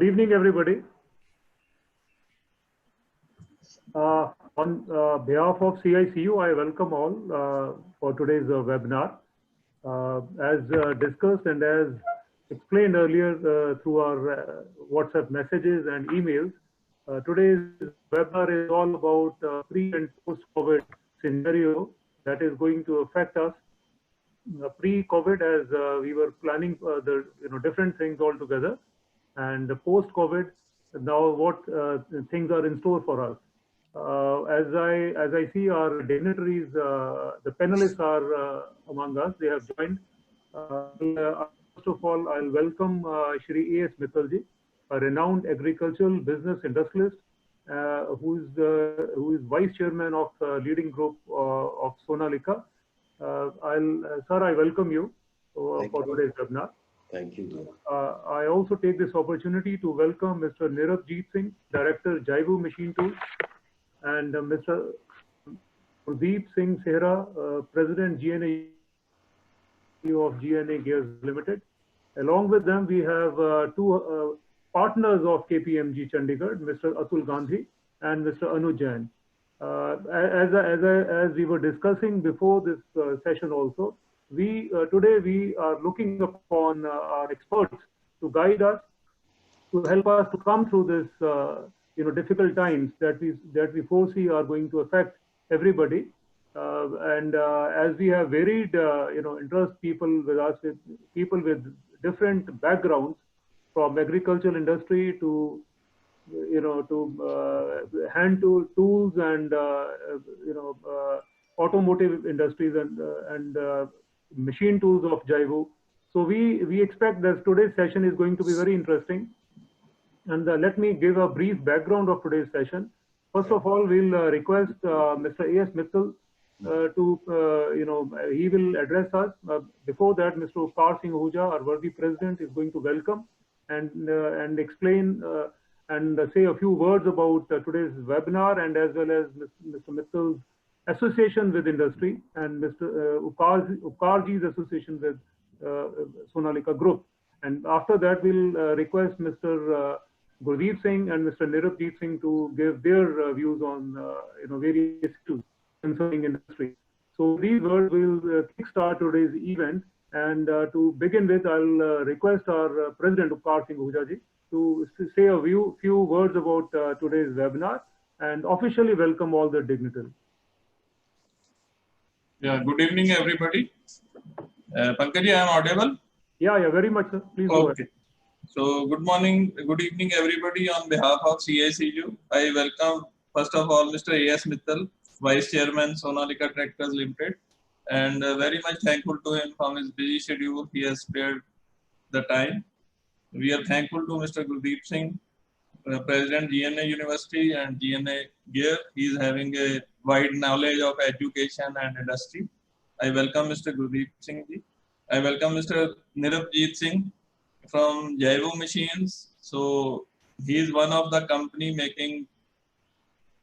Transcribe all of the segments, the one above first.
Good evening, everybody. On behalf of CICU, I welcome all for today's webinar. As discussed and as explained earlier through our WhatsApp messages and emails, today's webinar is all about pre and post-COVID scenario that is going to affect us. Pre-COVID, as we were planning the different things altogether, and post-COVID, now what things are in store for us. As I see our dignitaries, the panelists are among us. They have joined. First of all, I'll welcome Shri A.S. Mittalji, a renowned agricultural business industrialist, who is vice chairman of leading group of Sonalika. Sir, I welcome you for today's webinar. Thank you. I also take this opportunity to welcome Mr. Nirabjeet Singh, Director, Jaivu Machine Tools, and Mr. Gurdeep Singh Sehra, President, GNA of GNA Gears Limited. Along with them, we have two partners of KPMG Chandigarh, Mr. Atul Gandhi and Mr. Anuj Jain. As we were discussing before this session also, today we are looking upon our experts to guide us, to help us to come through this difficult times that we foresee are going to affect everybody. As we have varied interest people with us, with people with different backgrounds, from agricultural industry to hand tools and automotive industries and machine tools of Jaivu. So we expect that today's session is going to be very interesting. And let me give a brief background of today's session. First of all, we'll request Mr. A.S. Mittal he will address us. Before that, Mr. Upkar Singh Ahuja, our worthy president, is going to welcome and explain and say a few words about today's webinar, and as well as Mr. Mittal's association with industry and Mr. Upkarji's association with Sonalika Group. And after that, we'll request Mr. Gurdeep Singh and Mr. Nirabjeet Singh to give their views on various issues concerning industry. So these words will kickstart today's event. And to begin with, I'll request our President Upkar Singh Ahuja ji to say a few words about today's webinar and officially welcome all the dignitaries. Yeah, good evening, everybody. Pankaj, I am audible? Yeah, very much, sir. Please go ahead. So, good morning, good evening, everybody. On behalf of CICU, I welcome, first of all, Mr. A.S. Mittal, Vice Chairman, Sonalika Tractors Limited, and very much thankful to him from his busy schedule. He has spared the time. We are thankful to Mr. Gurdeep Singh, President, GNA University and GNA Gear. He is having a wide knowledge of education and industry. I welcome Mr. Gurdeep Singh ji. I welcome Mr. Nirabjeet Singh from Jaivu Machines. So he is one of the company making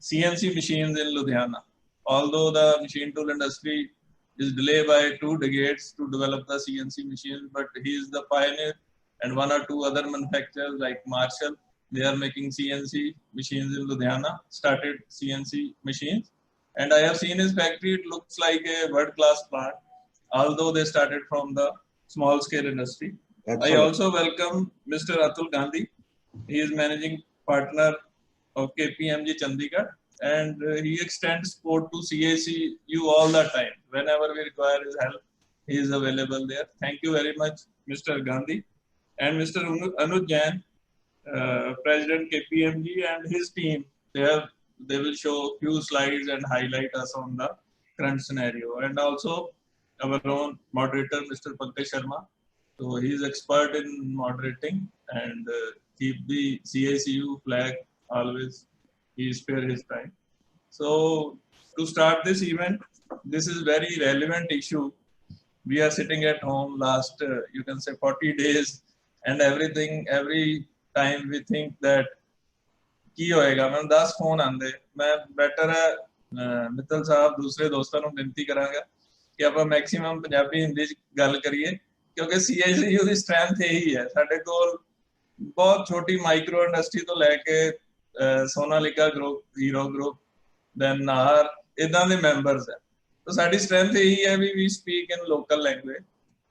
CNC machines in Ludhiana. Although the machine tool industry is delayed by 2 decades to develop the CNC machines, but he is the pioneer, and 1 or 2 other manufacturers like Marshall, they are making CNC machines in Ludhiana, started CNC machines. And I have seen his factory, it looks like a world-class plant, although they started from the small-scale industry. Excellent. I also welcome Mr. Atul Gandhi. He is managing partner of KPMG Chandigarh, and he extends support to CICU all the time. Whenever we require his help, he is available there. Thank you very much, Mr. Gandhi. And Mr. Anuj Jain, President KPMG, and his team, they will show few slides and highlight us on the current scenario. And also our own moderator, Mr. Pankaj Sharma. So he is expert in moderating and keep the CICU flag always. He spare his time. So to start this event, this is very relevant issue. We are sitting at home last, you can say 40 days, and every time we think that ਕੀ ਹੋਏਗਾ ਮੈਨੂੰ 10 phone ਆਂਦੇ ਮੈਂ better ਹੈ ਮਿੱਤਲ ਸਾਹਿਬ ਦੂਸਰੇ ਦੋਸਤਾਂ ਨੂੰ ਬੇਨਤੀ ਕਰਾਂਗਾ ਕਿ ਆਪਾਂ ਮੈਕਸਿਮਮ ਪੰਜਾਬੀ ਹਿੰਦੀ ਚ ਗੱਲ ਕਰੀਏ ਕਿਉਂਕਿ CICU ਦੀ ਸਟਰੈਂਥ ਇਹੀ ਹੈ ਸਾਡੇ ਕੋਲ ਬਹੁਤ ਛੋਟੀ ਮਾਈਕਰੋ ਇੰਡਸਟਰੀ ਤੋਂ ਲੈ ਕੇ Sonalika group, Hero group, then Nahar, ਇਦਾਂ ਦੇ ਮੈਂਬਰਸ ਹੈ। ਤਾਂ ਸਾਡੀ ਸਟਰੈਂਥ ਇਹੀ ਹੈ ਵੀ ਸਪੀਕ ਇਨ ਲੋਕਲ ਲੈਂਗੁਏਜ।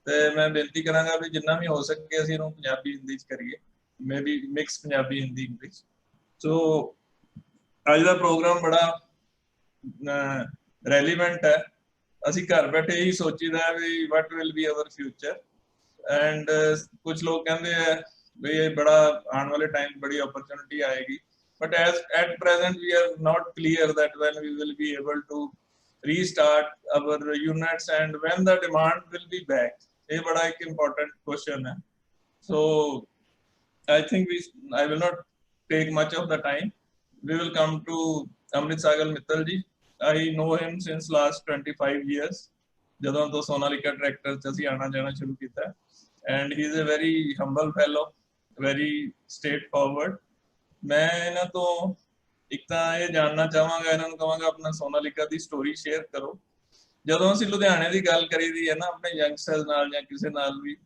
ਤੇ ਮੈਂ ਬੇਨਤੀ ਕਰਾਂਗਾ ਵੀ ਜਿੰਨਾ ਵੀ ਹੋ ਸਕੇ ਅਸੀਂ ਇਹਨੂੰ ਪੰਜਾਬੀ ਹਿੰਦੀ 'ਚ ਕਰੀਏ, may be mix Punjabi Hindi English. So ਅੱਜ ਦਾ ਪ੍ਰੋਗਰਾਮ ਬੜਾ ਰੈਲੀਵੈਂਟ ਹੈ। ਅਸੀਂ ਘਰ ਬੈਠੇ ਹੀ ਸੋਚੀਦਾ ਵੀ what will be our future, and ਕੁਝ ਲੋਕ ਕਹਿੰਦੇ ਆ ਵੀ ਇਹ ਬੜਾ ਆਉਣ ਵਾਲੇ ਟਾਈਮ ਬੜੀ ਓਪਰਚੁਨਿਟੀ ਆਏਗੀ, but as at present we are not clear that when we will be able to restart our units and when the demand will be back. ਇਹ ਬੜਾ ਇੱਕ important question ਹੈ। So I think I will not take much of the time. We will come to Amrit Sagar Mittal ji. I know him since last 25 years, ਜਦੋਂ ਤੋਂ Sonalika tractor 'ਚ ਅਸੀਂ ਆਉਣਾ ਜਾਣਾ ਸ਼ੁਰੂ ਕੀਤਾ, and he is a very humble fellow, very straightforward. ਮੈਂ ਇਹਨਾਂ ਤੋਂ ਇੱਕ ਤਾਂ ਇਹ ਜਾਣਨਾ ਚਾਹਾਂਗਾ, ਇਹਨਾਂ ਨੂੰ ਕਹਾਂਗਾ ਆਪਣਾ ਸੋਨਾਲੀਕਾ ਦੀ ਸਟੋਰੀ ਸ਼ੇਅਰ ਕਰੋ। ਜਦੋਂ ਅਸੀਂ ਲੁਧਿਆਣੇ ਦੀ ਗੱਲ ਕਰੀਦੀ ਹੈ ਨਾ ਆਪਣੇ ਯੰਗਸਟਰਸ ਨਾਲ ਜਾਂ ਕਿਸੇ ਨਾਲ ਵੀ,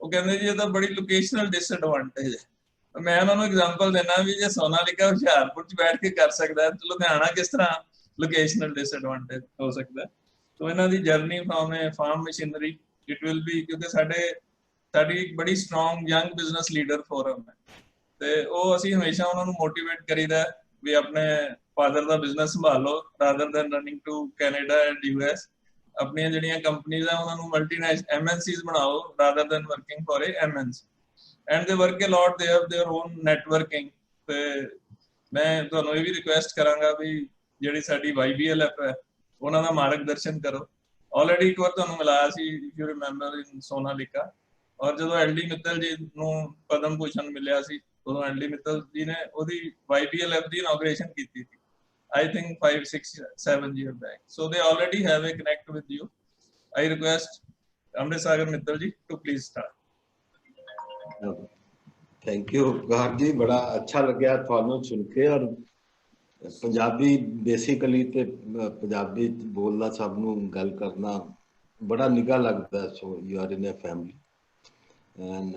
ਉਹ ਕਹਿੰਦੇ ਜੀ ਇਹ ਤਾਂ ਬੜੀ ਲੋਕੇਸ਼ਨਲ ਡਿਸਐਡਵਾਂਟੇਜ ਹੈ। ਮੈਂ ਉਹਨਾਂ ਨੂੰ ਐਗਜ਼ਾਮਪਲ ਦਿੰਦਾ ਵੀ ਜੇ ਸੋਨਾਲੀਕਾ ਹੁਸ਼ਿਆਰਪੁਰ 'ਚ ਬੈਠ ਕੇ ਕਰ ਸਕਦਾ ਤਾਂ ਲੁਧਿਆਣਾ ਕਿਸ ਤਰ੍ਹਾਂ ਲੋਕੇਸ਼ਨਲ ਡਿਸਐਡਵਾਂਟੇਜ ਹੋ ਸਕਦਾ। ਸੋ ਇਹਨਾਂ ਦੀ journey from machinery, it will be, ਕਿਉਂਕਿ ਸਾਡੀ ਇੱਕ ਬੜੀ strong young business leader forum ਹੈ, ਤੇ ਉਹ ਅਸੀਂ ਹਮੇਸ਼ਾ ਉਹਨਾਂ ਨੂੰ ਮੋਟੀਵੇਟ ਕਰੀਦਾ ਵੀ ਆਪਣੇ ਫਾਦਰ ਦਾ ਬਿਜ਼ਨਸ ਸੰਭਾਲੋ rather than running to Canada and US। ਆਪਣੀਆਂ ਜਿਹੜੀਆਂ ਕੰਪਨੀਆਂ ਆ ਉਹਨਾਂ ਨੂੰ ਮਲਟੀਨੈਸ਼ਨਲ MNCs ਬਣਾਓ rather than working for a MNC, and they work a lot, they have their own networking. ਤੇ ਮੈਂ ਤੁਹਾਨੂੰ ਇਹ ਵੀ ਰਿਕੁਐਸਟ ਕਰਾਂਗਾ ਵੀ ਜਿਹੜੀ ਸਾਡੀ YBLF ਹੈ ਉਹਨਾਂ ਦਾ ਮਾਰਗਦਰਸ਼ਨ ਕਰੋ। ਆਲਰੇਡੀ ਇੱਕ ਵਾਰ ਤੁਹਾਨੂੰ ਮਿਲਾਇਆ ਸੀ, ਯੂ ਰਿਮੈਂਬਰ, ਇਨ ਸੋਨਾਲੀਕਾ, ਔਰ ਜਦੋਂ LD ਮਿੱਤਲ ਜੀ ਨੂੰ ਪਦਮ ਭੂਸ਼ਣ ਮਿਲਿਆ ਸੀ ਉਦੋਂ LD ਮਿੱਤਲ ਜੀ ਨੇ ਉਹਦੀ YBLF ਦੀ ਇਨੋਗ੍ਰੇਸ਼ਨ ਕੀਤੀ ਸੀ, I think 5, 6, 7 years back. So they already have a connect with you. I request Amrit Sagar Mittal ji to please start. Thank you उपकार जी, बड़ा अच्छा लग्या थानू सुन के। और पंजाबी बेसिकली ते पंजाबी बोलना सब नू गल करना बड़ा निगा लगता है। So you are in a family and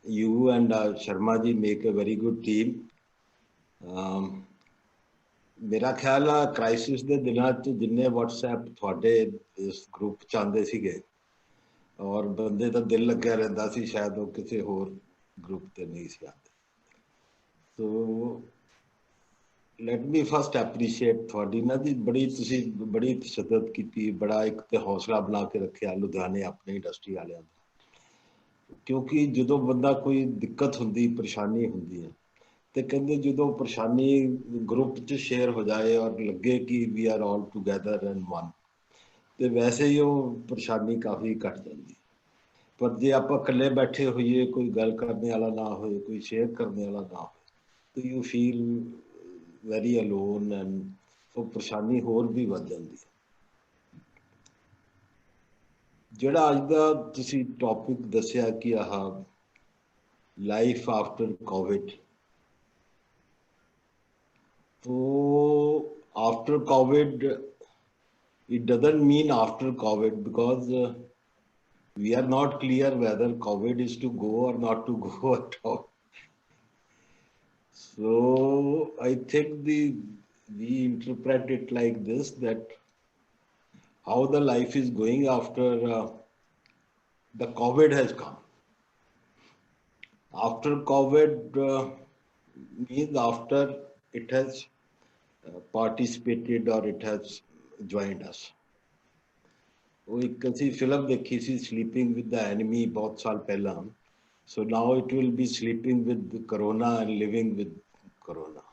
you and Sharma ji make a very good team. मेरा ख्याल है क्राइसिस ਦੇ ਦਿਨਾਂ 'ਚ ਜਿੰਨੇ WhatsApp ਤੁਹਾਡੇ ਇਸ ਗਰੁੱਪ 'ਚ ਆਉਂਦੇ ਸੀਗੇ ਔਰ ਬੰਦੇ ਦਾ ਦਿਲ ਲੱਗਿਆ ਰਹਿੰਦਾ ਸੀ, ਸ਼ਾਇਦ ਉਹ ਕਿਸੇ ਹੋਰ ਗਰੁੱਪ ਤੇ ਨਹੀਂ ਸੀ ਆਉਂਦੇ। ਸੋ ਲੈਟ ਮੀ ਫਸਟ ਐਪਰੀਸ਼ੀਏਟ ਤੁਹਾਡੀ ਨਾ ਜੀ, ਤੁਸੀਂ ਬੜੀ ਤਸ਼ੱਦਦ ਕੀਤੀ, ਬੜਾ ਇੱਕ ਤੇ ਹੌਸਲਾ ਬਣਾ ਕੇ ਰੱਖਿਆ ਲੁਧਿਆਣੇ ਆਪਣੇ ਇੰਡਸਟਰੀ ਵਾਲਿਆਂ ਦਾ। ਕਿਉਂਕਿ ਜਦੋਂ ਬੰਦਾ ਕੋਈ ਦਿੱਕਤ ਹੁੰਦੀ, ਪਰੇਸ਼ਾਨੀ ਹੁੰਦੀ ਹੈ, ਤੇ ਕਹਿੰਦੇ ਜਦੋਂ ਪਰੇਸ਼ਾਨੀ ਗਰੁੱਪ 'ਚ ਸ਼ੇਅਰ ਹੋ ਜਾਏ ਔਰ ਲੱਗੇ ਕਿ we are all together and one, ਤੇ ਵੈਸੇ ਹੀ ਉਹ ਪਰੇਸ਼ਾਨੀ ਕਾਫੀ ਘਟ ਜਾਂਦੀ। ਪਰ ਜੇ ਆਪਾਂ ਇਕੱਲੇ ਬੈਠੇ ਹੋਈਏ, ਕੋਈ ਗੱਲ ਕਰਨ ਵਾਲਾ ਨਾ ਹੋਏ, ਕੋਈ ਸ਼ੇਅਰ ਕਰਨ ਵਾਲਾ ਨਾ ਹੋਏ, ਤਾਂ you feel very alone and ਉਹ ਪਰੇਸ਼ਾਨੀ ਹੋਰ ਵੀ ਵੱਧ ਜਾਂਦੀ ਹੈ। ਜਿਹੜਾ ਅੱਜ ਦਾ ਤੁਸੀਂ ਟੌਪਿਕ ਦੱਸਿਆ ਕਿ ਆਹ ਲਾਈਫ ਆਫਟਰ ਕੋਵਿਡ, तो after COVID, it doesn't mean after COVID, because we are not clear whether COVID is to go or not to go at all. So I think we interpret it like this, that how the life is going after the COVID has come. After COVID means after it has participated or it has joined us. वो एक ऐसी film देखी सी sleeping with the enemy बहुत साल पहला, so now it will be sleeping with corona and living with corona.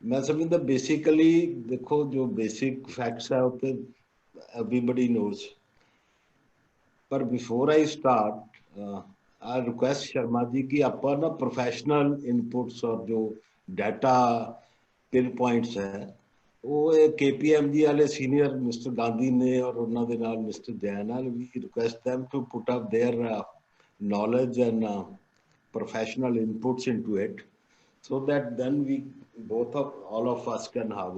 मैं समझदा बेसिकली देखो जो बेसिक फैक्ट्स है वो एवरीबडी नोज, पर before I start I request Sharma ji कि आप ना प्रोफेशनल इनपुट्स और जो डाटा पिन पॉइंट्स है वो KPMG वाले सीनियर मिस्टर गांधी ने और उन्होंने नाल मिस्टर जैन नाल we request them to put up their knowledge and professional inputs into it, so that then we all of us can have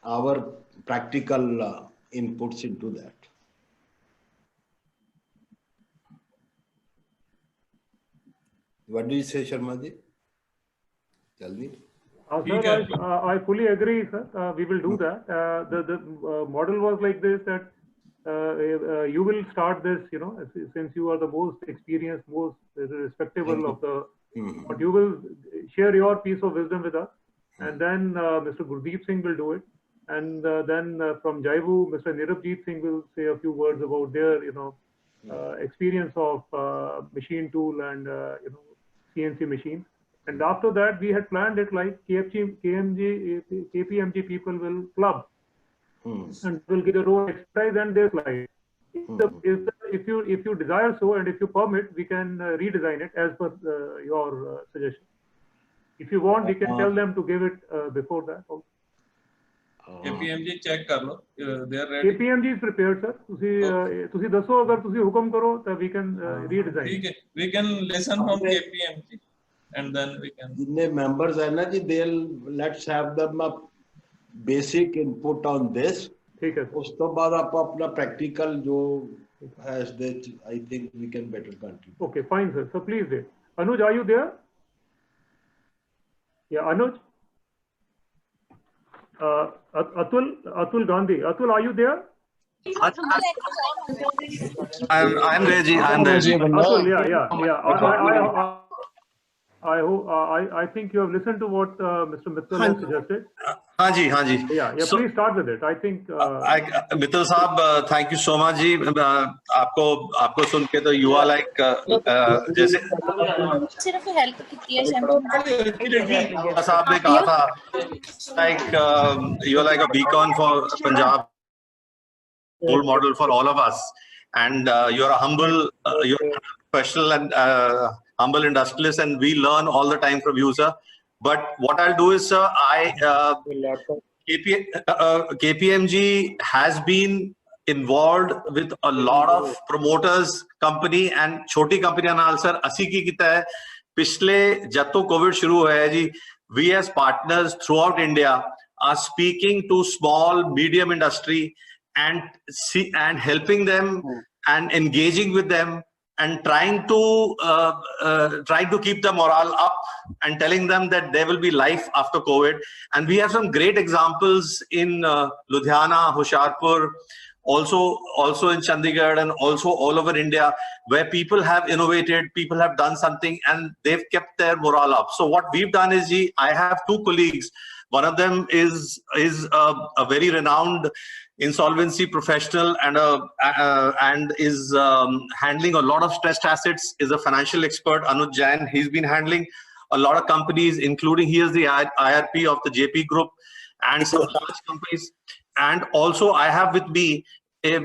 our practical inputs into that. What do you say, Sharma ji? Jaldi. Sir, I fully agree, sir. We will do that. The model was like this, that you will start this, you know, since you are the most experienced, most respectable of the, but you will share your piece of wisdom with us, and then Mr. Gurdeep Singh will do it, and then from Jaivu, Mr. Nirabjeet Singh will say a few words about their, you know, experience of machine tool and you know, CNC machines. And after that, we had planned it like KPMG people will club and will give their own exercise and their slide. If you desire so, and if you permit, we can redesign it as per your suggestion. If you want, we can tell them to give it before that also. KPMG check कर लो, they are ready. KPMG is prepared, sir. तुसी दसो अगर तुसी हुक्म करो, तो we can redesign. ठीक है, we can listen from KPMG. And then we can. जितने members हैं ना जी, they'll let's have them a basic input on this. ठीक है. उस तो बाद आप अपना practical जो has that, I think we can better contribute. Okay, fine, sir. So please wait. Anuj, are you there? Yeah, Anuj. Atul Gandhi. Atul, are you there? I'm there, ji. I'm there, ji. Atul, yeah. I think you have listened to what Mr. Mittal has suggested. हाँ जी. Yeah. So, please start with it. I think. Mittal साहब, thank you so much जी. आपको सुन के तो you are like जैसे सिर्फ help की है साहब ने कहा था like you are like a beacon for Punjab, role model for all of us, and you are a humble, you're professional and humble industrialist, and we learn all the time from you, sir. But what I'll do is, sir, KPMG has been involved with a lot of promoters company and छोटी कंपनियां नाल sir असी की किता है पिछले जब तो कोविड शुरू हुआ है जी, we as partners throughout India are speaking to small medium industry and helping them and engaging with them and trying to keep the morale up and telling them that there will be life after COVID. And we have some great examples in Ludhiana, Hoshiarpur, also in Chandigarh, and also all over India, where people have innovated, people have done something, and they've kept their morale up. So what we've done is, I have two colleagues. One of them is a very renowned insolvency professional and is handling a lot of stressed assets, is a financial expert, Anuj Jain. He's been handling a lot of companies, including he is the IRP of the JP Group and some large companies. And also I have with me a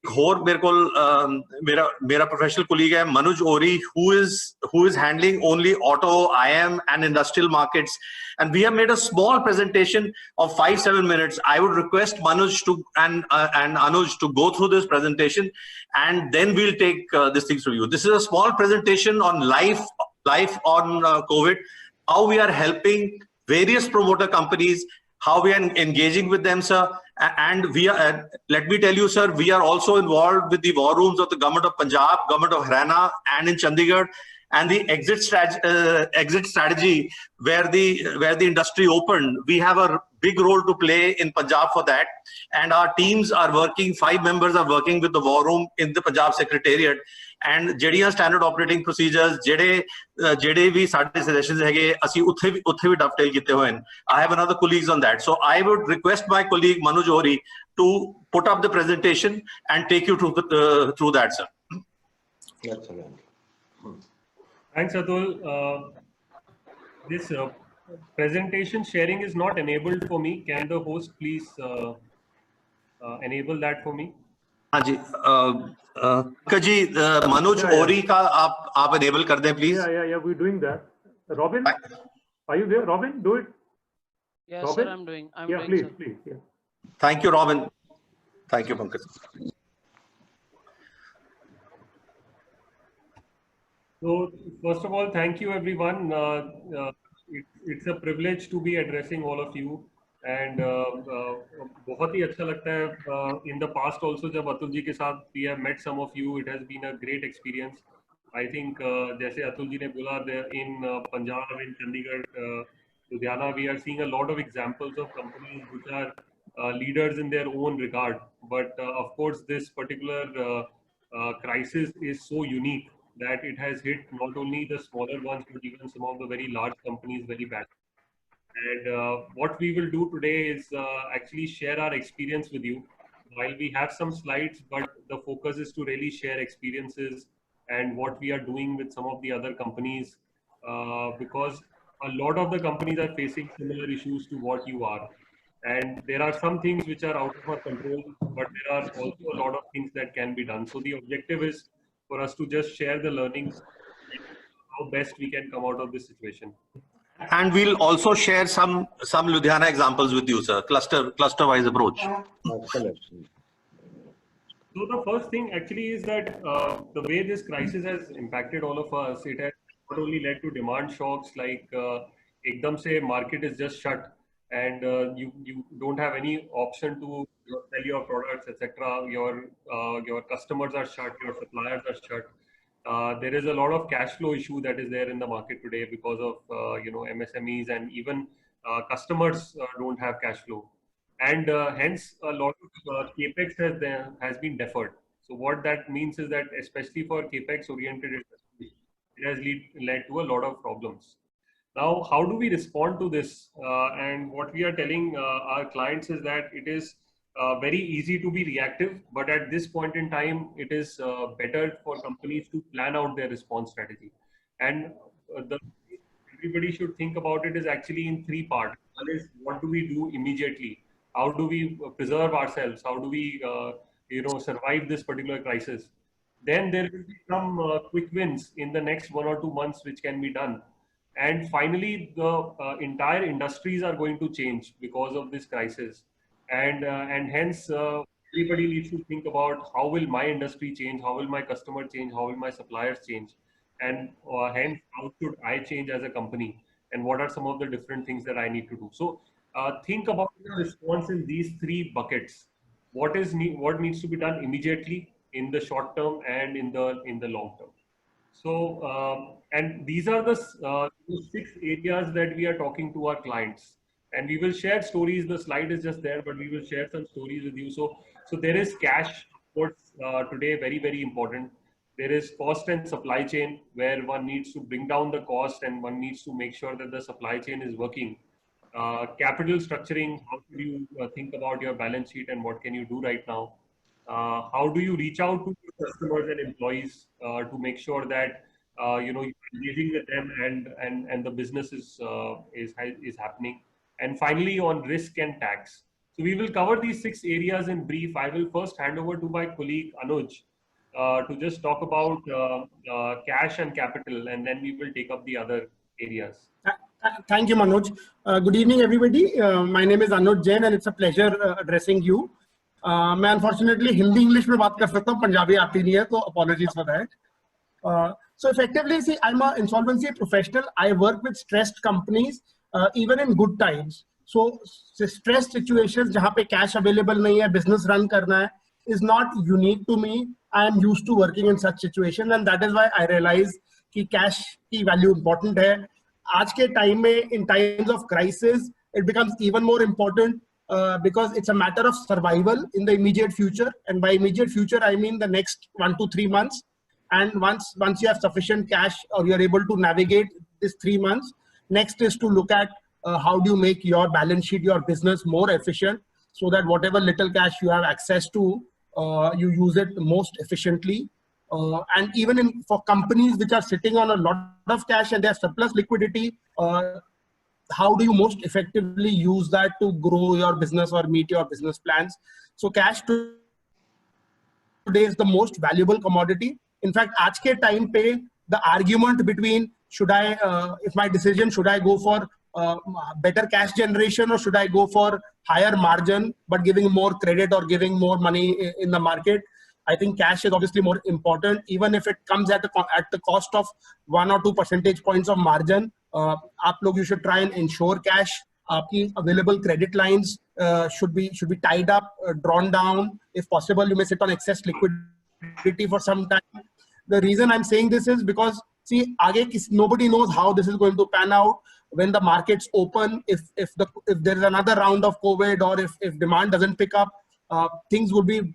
मेरा professional colleague है Manoj Ori, who is handling only auto, IM and industrial markets. And we have made a small presentation of 5-7 minutes. I would request Manoj and Anuj to go through this presentation, and then we'll take these things to you. This is a small presentation on life on COVID, how we are helping various promoter companies, how we are engaging with them, sir. And we are, let me tell you, sir, we are also involved with the war rooms of the government of Punjab, government of Haryana, and in Chandigarh, and the exit strategy where the industry opened. We have a big role to play in Punjab for that, and our teams are working. 5 members are working with the war room in the Punjab Secretariat, and ਜਿਹੜੀਆਂ standard operating procedures ਜਿਹੜੇ ਵੀ ਸਾਡੇ suggestions ਹੈਗੇ ਅਸੀਂ ਉੱਥੇ ਵੀ dovetail ਕੀਤੇ ਹੋਏ ਨੇ. I have another colleagues on that. So I would request my colleague Manoj Ori to put up the presentation and take you through that, sir. Excellent. Thanks, Atul. This presentation sharing is not enabled for me. Can the host please enable that for me? हाँ जी, जी मनोज ओरी का आप enable कर दें please. Yeah, we're doing that. Robin, are you there? Robin, do it. Yes, Robin? sir, I'm doing. Yeah, please. Yeah. Thank you, Robin. Thank you, Pankaj. So, first of all, thank you, everyone. It's a privilege to be addressing all of you. And बहुत ही अच्छा लगता है. In the past also, जब अतुल जी के साथ we have met some of you, it has been a great experience. I think जैसे अतुल जी ने बोला, in Punjab, in Chandigarh, Ludhiana, we are seeing a lot of examples of companies which are leaders in their own regard. But of course, this particular crisis is so unique that it has hit not only the smaller ones, but even some of the very large companies very badly. And what we will do today is actually share our experience with you. While we have some slides, but the focus is to really share experiences and what we are doing with some of the other companies, because a lot of the companies are facing similar issues to what you are. And there are some things which are out of our control, but there are also a lot of things that can be done. So the objective is for us to just share the learnings and how best we can come out of this situation. And we'll also share some Ludhiana examples with you, sir. Cluster wise approach. Excellent. So the first thing actually is that the way this crisis has impacted all of us, it has not only led to demand shocks like ekdam se market is just shut and you don't have any option to sell your products, etc. Your customers are shut, your suppliers are shut. There is a lot of cash flow issue that is there in the market today because of MSMEs, and even customers don't have cash flow. And hence a lot of capex has been deferred. So what that means is that especially for capex oriented industries, it has led to a lot of problems. Now, how do we respond to this? And what we are telling our clients is that it is very easy to be reactive, but at this point in time, it is better for companies to plan out their response strategy. And everybody should think about it is actually in three parts. One is, what do we do immediately? How do we preserve ourselves? How do we survive this particular crisis? Then there will be some quick wins in the next 1 or 2 months which can be done. And finally, the entire industries are going to change because of this crisis. And hence, everybody needs to think about how will my industry change? How will my customer change? How will my suppliers change? And hence, how should I change as a company? And what are some of the different things that I need to do? So think about the response in these three buckets. What needs to be done immediately, in the short term, and in the long term. So, and these are the 6 areas that we are talking to our clients, and we will share stories. The slide is just there, but we will share some stories with you. So there is cash, of course, today, very, very important. There is cost and supply chain, where one needs to bring down the cost and one needs to make sure that the supply chain is working. Capital structuring, how do you think about your balance sheet and what can you do right now? How do you reach out to customers and employees to make sure that you're engaging with them and the business is happening? And finally, on risk and tax. So we will cover these 6 areas in brief. I will first hand over to my colleague Anuj to just talk about cash and capital, and then we will take up the other areas. Thank you, Manoj. Good evening, everybody. My name is Anuj Jain, and it's a pleasure addressing you. मैं unfortunately Hindi English में बात कर सकता हूँ, पंजाबी आती नहीं है, तो apologies for that. So effectively, see, I'm an insolvency professional. I work with stressed companies, even in good times. So stressed situations जहाँ पे cash available नहीं है, business run करना है, is not unique to me. I am used to working in such situations, and that is why I realize कि cash की value important है. आज के time में, in times of crisis, it becomes even more important. Because it's a matter of survival in the immediate future, and by immediate future I mean the next 1 to 3 months. And once you have sufficient cash, or you're able to navigate this 3 months, next is to look at how do you make your balance sheet, your business more efficient, so that whatever little cash you have access to, you use it most efficiently. And even for companies which are sitting on a lot of cash and they have surplus liquidity, how do you most effectively use that to grow your business or meet your business plans? So cash today is the most valuable commodity. In fact, आज के time पे, the argument between if my decision, should I go for better cash generation or should I go for higher margin but giving more credit or giving more money in the market, I think cash is obviously more important, even if it comes at the cost of 1 or 2 percentage points of margin. You should try and ensure cash. Available credit lines should be tied up, drawn down. If possible, you may sit on excess liquidity for some time. The reason I'm saying this is because, see, nobody knows how this is going to pan out when the markets open. If there is another round of COVID, or if demand doesn't pick up, things will be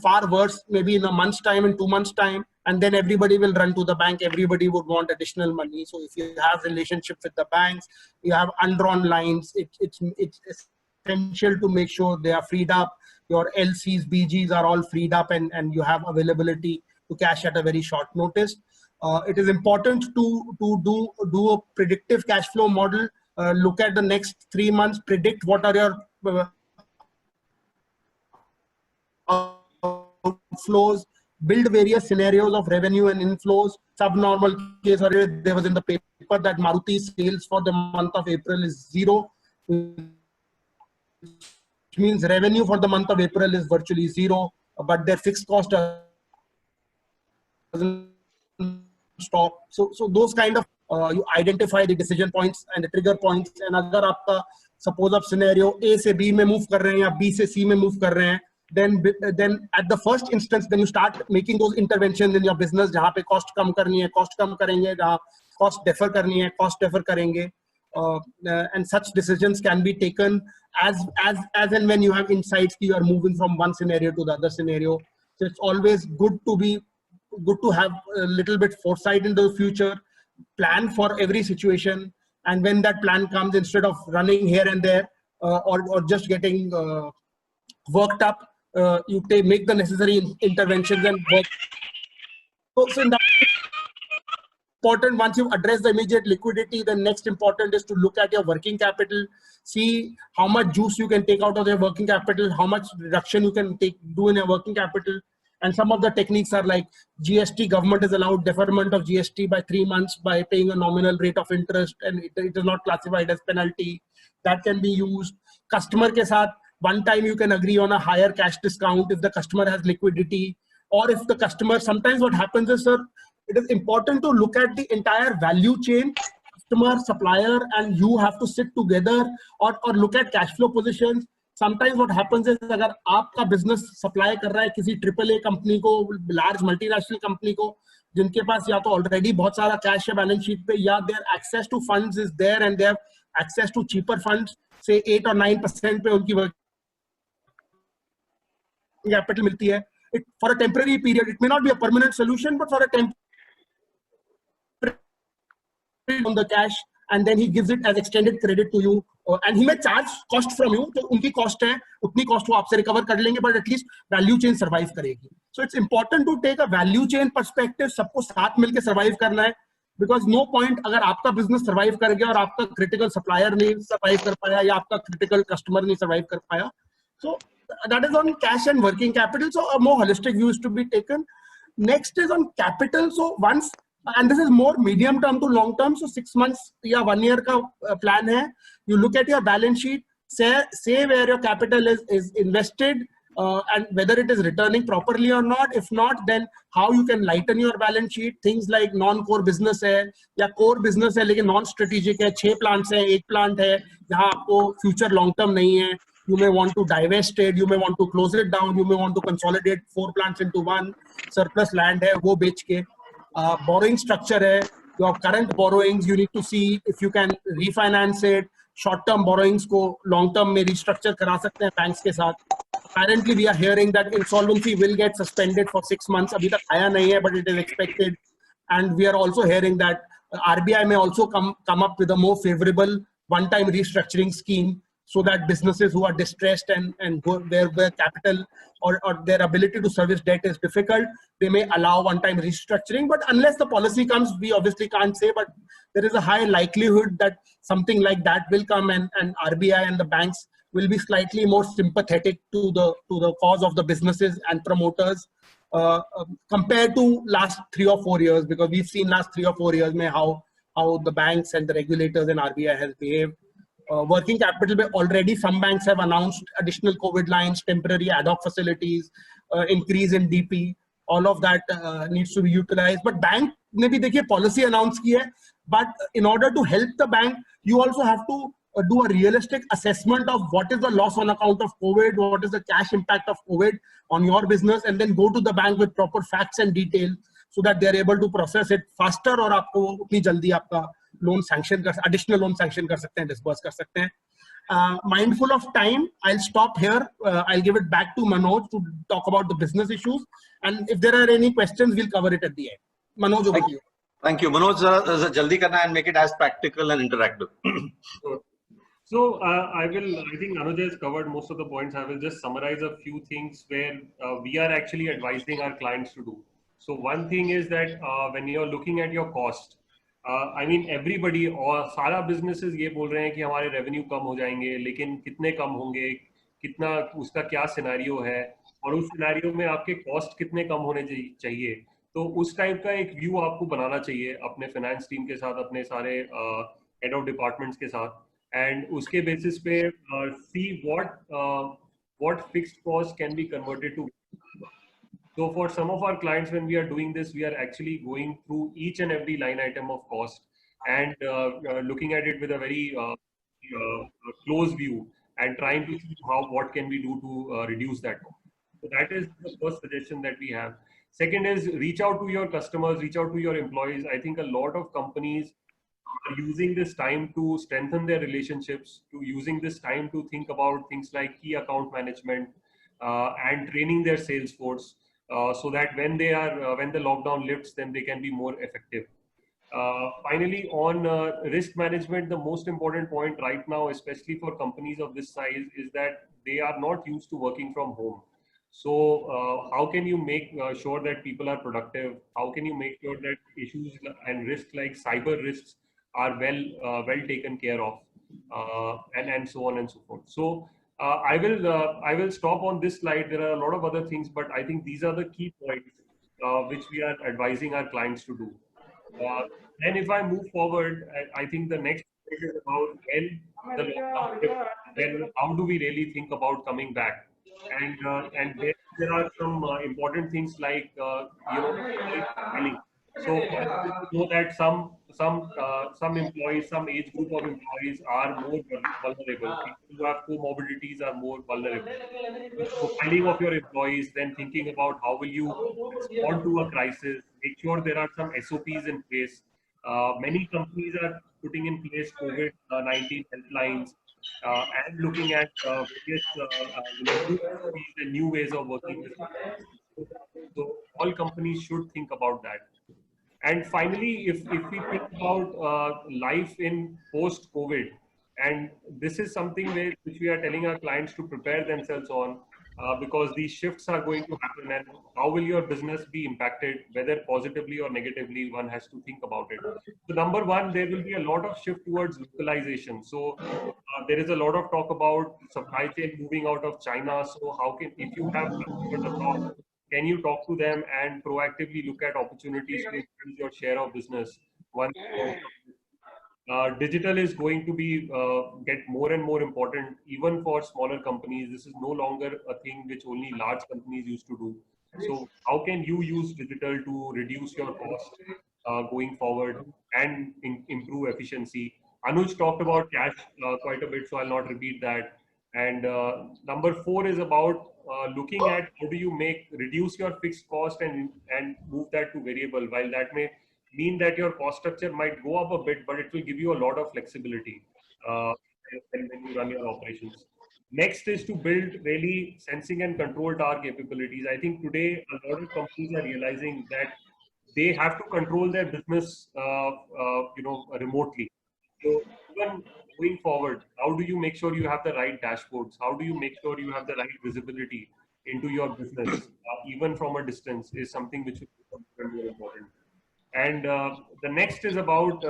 far worse, maybe in a month's time, in 2 months' time, and then everybody will run to the bank. Everybody would want additional money. So if you have relationship with the banks, you have undrawn lines, it's essential to make sure they are freed up. Your LCs, BGs are all freed up, and you have availability to cash at a very short notice. It is important to do a predictive cash flow model. Look at the next 3 months, predict what are your outflows, build various scenarios of revenue and inflows. Subnormal case, there was in the paper that Maruti sales for the month of April is 0, which means revenue for the month of April is virtually 0, but their fixed cost doesn't stop. So those kind of you identify the decision points and the trigger points. And agar aapka suppose up scenario A se B mein move kar rahe hain ya B se C mein move kar rahe hain, then at the first instance, then you start making those interventions in your business. Jahan pe cost kam karni hai, cost kam karenge. Jahan cost defer karni hai, cost defer karenge. And such decisions can be taken as and when you have insights that you are moving from one scenario to the other scenario. So it's always good to have a little bit foresight into the future, plan for every situation, and when that plan comes, instead of running here and there or just getting worked up, you make the necessary interventions and work. So in that important, once you address the immediate liquidity, the next important is to look at your working capital, see how much juice you can take out of your working capital, how much reduction you can do in your working capital. And some of the techniques are like GST. Government is allowed deferment of GST by 3 months by paying a nominal rate of interest, and it is not classified as penalty. That can be used. Customer ke saath, one time you can agree on a higher cash discount if the customer has liquidity, or if the customer, sometimes what happens is, sir, it is important to look at the entire value chain, customer, supplier, and you have to sit together or look at cash flow positions. Sometimes what happens is, अगर आपका business supply कर रहा है किसी AAA company को, large multinational company को, जिनके पास या तो already बहुत सारा cash है balance sheet पे, या their access to funds is there and they have access to cheaper funds, say 8 or 9% पे उनकी capital मिलती है. For a temporary period, it may not be a permanent solution, but for a temporary on the cash, and then he gives it as extended credit to you, and he may charge cost from you. तो उनकी cost है, उतनी cost वो आपसे recover कर लेंगे, but at least value chain survive करेगी. So it's important to take a value chain perspective. सबको साथ मिलके survive करना है, because no point अगर आपका business survive कर गया और आपका critical supplier नहीं survive कर पाया या आपका critical customer नहीं survive कर पाया. So that is on cash and working capital. So a more holistic view is to be taken. Next is on capital. So once, and this is more medium term to long term. So 6 months या 1 year का plan है. You look at your balance sheet, say where your capital is invested, and whether it is returning properly or not. If not, then how you can lighten your balance sheet. Things like non-core business है या core business है लेकिन non-strategic है, 6 plants है, 1 plant है जहाँ आपको future long term नहीं है. You may want to divest it, you may want to close it down, you may want to consolidate 4 plants into 1, surplus land है वो बेच के. Borrowing structure है, your current borrowings, you need to see if you can refinance it. Short term borrowings को long term में restructure करा सकते हैं banks के साथ. Apparently we are hearing that insolvency will get suspended for 6 months. अभी तक आया नहीं है, but it is expected. And we are also hearing that RBI may also come up with a more favorable one-time restructuring scheme, so that businesses who are distressed and where capital or their ability to service debt is difficult, they may allow one-time restructuring. But unless the policy comes, we obviously can't say, but there is a high likelihood that something like that will come, and RBI and the banks will be slightly more sympathetic to the cause of the businesses and promoters compared to last 3 or 4 years, because we've seen last 3 or 4 years mein how the banks and the regulators and RBI has behaved. Working capital, already some banks have announced additional COVID lines, temporary ad hoc facilities, increase in DP. All of that needs to be utilized. But bank ने भी देखिए policy announce की है. But in order to help the bank, you also have to do a realistic assessment of what is the loss on account of COVID, what is the cash impact of COVID on your business, and then go to the bank with proper facts and detail. so that they are able to process it faster और आपको उतनी जल्दी आपका loan sanction कर additional loan sanction कर सकते हैं, disburse कर सकते हैं. Mindful of time, I'll stop here. I'll give it back to Manoj to talk about the business issues, and if there are any questions, we'll cover it at the end. Manoj, over to you. Thank you. Manoj, jaldi karna and make it as practical and interactive. So I think Anuj has covered most of the points. I will just summarize a few things where we are actually advising our clients to do. So one thing is that when you're looking at your cost, I mean everybody और सारा businesses ये बोल रहे हैं कि हमारे revenue कम हो जाएंगे, लेकिन कितने कम होंगे, कितना उसका क्या scenario है, और उस scenario में आपके cost कितने कम होने चाहिए. तो उस टाइप का एक व्यू आपको बनाना चाहिए अपने फाइनेंस टीम के साथ, अपने सारे हेड ऑफ डिपार्टमेंट्स के साथ, एंड उसके बेसिस पे see what fixed cost can be converted to. So for some of our clients, when we are doing this, we are actually going through each and every line item of cost and looking at it with a very close view and trying to see what can we do to reduce that cost. So that is the first suggestion that we have. Second is reach out to your customers, reach out to your employees. I think a lot of companies are using this time to strengthen their relationships, to using this time to think about things like key account management and training their sales force so that when the lockdown lifts, then they can be more effective. Finally, on risk management, the most important point right now, especially for companies of this size, is that they are not used to working from home. So how can you make sure that people are productive? How can you make sure that issues and risks like cyber risks are well taken care of, and so on and so forth. So I will stop on this slide. There are a lot of other things, but I think these are the key points which we are advising our clients to do. Then if I move forward, I think the next point is about when the lockdown lifts, then how do we really think about coming back? And there are some important things like planning. So you know that some employees, some age group of employees are more vulnerable. People who have comorbidities are more vulnerable. So planning of your employees, then thinking about how will you respond to a crisis, make sure there are some SOPs in place. Many companies are putting in place COVID-19 helplines and looking at various new ways of working with people. So all companies should think about that. And finally, if we think about life in post-COVID, and this is something which we are telling our clients to prepare themselves on, because these shifts are going to happen, and how will your business be impacted, whether positively or negatively, one has to think about it. So number one, there will be a lot of shift towards localization. So there is a lot of talk about supply chain moving out of China. So how can, if you have customers abroad, can you talk to them and proactively look at opportunities to increase your share of business? Digital is going to be get more and more important even for smaller companies. This is no longer a thing which only large companies used to do. So how can you use digital to reduce your cost going forward and improve efficiency? Anuj talked about cash quite a bit, so I'll not repeat that. And number 4 is about looking at how do you reduce your fixed cost and move that to variable. While that may mean that your cost structure might go up a bit, but it will give you a lot of flexibility when you run your operations. Next is to build really sensing and control tower capabilities. I think today a lot of companies are realizing that they have to control their business, remotely. So even going forward, how do you make sure you have the right dashboards? How do you make sure you have the right visibility into your business, even from a distance, is something which is very important. And the next is about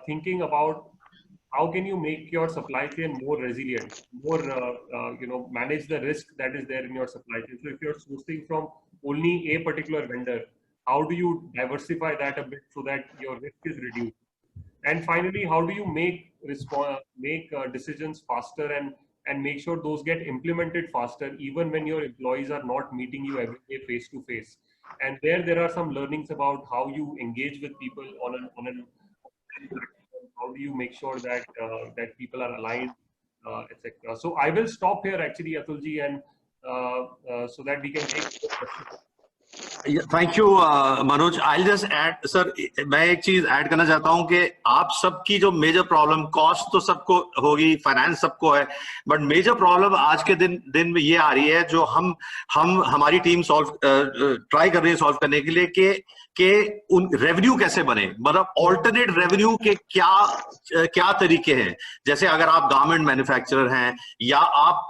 thinking about how can you make your supply chain more resilient, more manage the risk that is there in your supply chain. So if you're sourcing from only a particular vendor, how do you diversify that a bit so that your risk is reduced? And finally, how do you make decisions faster and make sure those get implemented faster, even when your employees are not meeting you every day face to face? And there are some learnings about how you engage with people on an how do you make sure that that people are aligned, etc. So I will stop here actually, Atulji, and so that we can take questions. Thank you Manoj. I just add sir, मैं एक चीज add करना चाहता हूं कि आप सबकी जो मेजर प्रॉब्लम, कॉस्ट तो सबको होगी, फाइनेंस सबको है, बट मेजर प्रॉब्लम आज के दिन में ये आ रही है जो हमारी टीम ट्राई कर रही है सॉल्व करने के लिए कि उन रेवेन्यू कैसे बने, मतलब ऑल्टरनेट रेवेन्यू के क्या तरीके हैं। जैसे अगर आप गारमेंट मैन्युफैक्चरर हैं या आप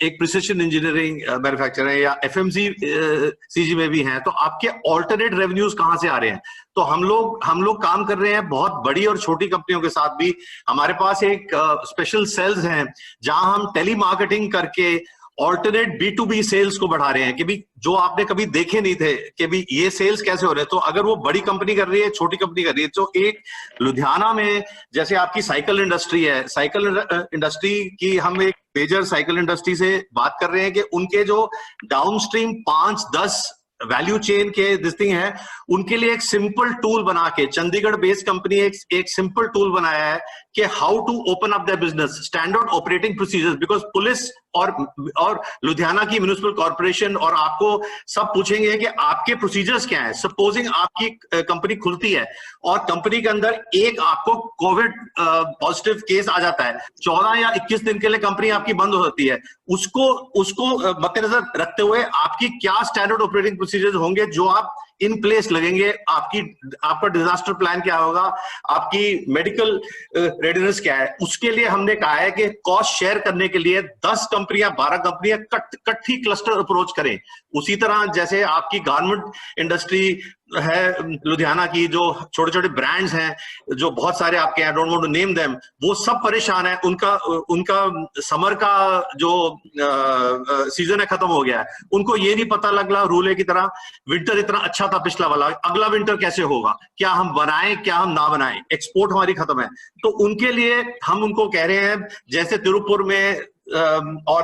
एक प्रिसिशन इंजीनियरिंग मैन्युफैक्चरर हैं या एफएमसीजी में भी हैं, तो आपके ऑल्टरनेट रेवेन्यूज कहां से आ रहे हैं। तो हम लोग काम कर रहे हैं बहुत बड़ी और छोटी कंपनियों के साथ भी। हमारे पास एक स्पेशल सेल्स हैं जहां हम टेली मार्केटिंग करके ऑल्टरनेट B2B सेल्स को बढ़ा रहे हैं कि भी जो आपने कभी देखे नहीं थे कि भी ये सेल्स कैसे हो रहे हैं। तो अगर वो बड़ी कंपनी कर रही है, छोटी कंपनी कर रही है, तो एक लुधियाना में जैसे आपकी साइकिल इंडस्ट्री है, साइकिल इंडस्ट्री की हम एक मेजर साइकिल इंडस्ट्री से बात कर रहे हैं कि उनके जो डाउनस्ट्रीम 5-10 वैल्यू चेन के दिस थिंग है, उनके लिए एक सिंपल टूल बना के चंडीगढ़ बेस्ड कंपनी एक सिंपल टूल बनाया है कि how to open up the business, standard operating procedures. Because police और लुधियाना की म्युनिसिपल कॉर्पोरेशन और आपको सब पूछेंगे कि आपके प्रोसीजर्स क्या है। सपोजिंग आपकी कंपनी खुलती है और कंपनी के अंदर एक आपको कोविड पॉजिटिव केस आ जाता है, 14 या 21 दिन के लिए कंपनी आपकी बंद हो जाती है। उसको मद्देनजर रखते हुए आपकी क्या स्टैंडर्ड ऑपरेटिंग प्रोसीजर्स होंगे जो आप इन प्लेस लगेंगे, आपका डिजास्टर प्लान क्या होगा, आपकी मेडिकल रेडीनेस क्या है। उसके लिए हमने कहा है कि कॉस्ट शेयर करने के लिए 10 कंपनियां 12 कंपनियां कट्ठी क्लस्टर अप्रोच करें। उसी तरह जैसे आपकी गारमेंट इंडस्ट्री है लुधियाना की, जो छोटे छोटे ब्रांड्स हैं जो बहुत सारे आपके हैं, don't want to name them, वो सब परेशान है। उनका समर का जो सीजन है खत्म हो गया है, उनको ये नहीं पता लग रहा रूले की तरह विंटर इतना अच्छा था पिछला वाला, अगला विंटर कैसे होगा, क्या हम बनाएं क्या हम ना बनाएं, एक्सपोर्ट हमारी खत्म है। तो उनके लिए हम उनको कह रहे हैं जैसे तिरुपुर में और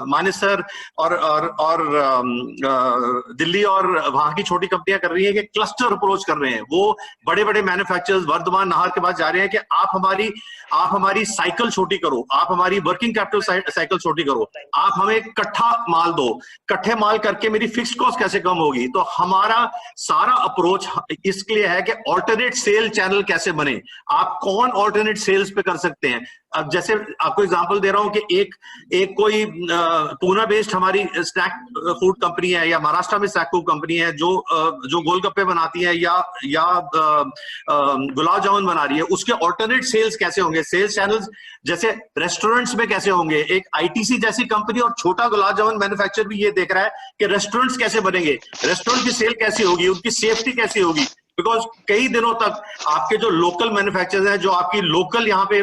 मानेसर और दिल्ली और वहां की छोटी कंपनियां कर रही है कि क्लस्टर अप्रोच कर रहे हैं। वो बड़े बड़े मैन्युफैक्चरर्स वर्धमान नाहर के पास जा रहे हैं कि आप हमारी साइकिल छोटी करो, आप हमारी वर्किंग कैपिटल साइकिल छोटी करो, आप हमें कट्ठा माल दो, कट्ठे माल करके मेरी फिक्स्ड कॉस्ट कैसे कम होगी। तो हमारा सारा अप्रोच इसके लिए है कि ऑल्टरनेट सेल चैनल कैसे बने, आप कौन ऑल्टरनेट सेल्स पे कर सकते हैं। अब जैसे आपको एग्जांपल दे रहा हूं कि एक कोई पूना बेस्ड हमारी स्नैक फूड कंपनी है या महाराष्ट्र में स्नैक फूड कंपनी है जो गोलगप्पे बनाती है या गुलाब जामुन बना रही है, उसके ऑल्टरनेट सेल्स कैसे होंगे, सेल्स चैनल्स जैसे रेस्टोरेंट्स में कैसे होंगे। एक आईटीसी जैसी कंपनी और छोटा गुलाब जामुन मैन्युफैक्चरर भी ये देख रहा है कि रेस्टोरेंट्स कैसे बनेंगे, रेस्टोरेंट की सेल कैसी होगी, उनकी सेफ्टी कैसी होगी। बिकॉज कई दिनों तक आपके जो लोकल मैन्युफैक्चरर्स हैं, जो आपकी लोकल यहाँ पे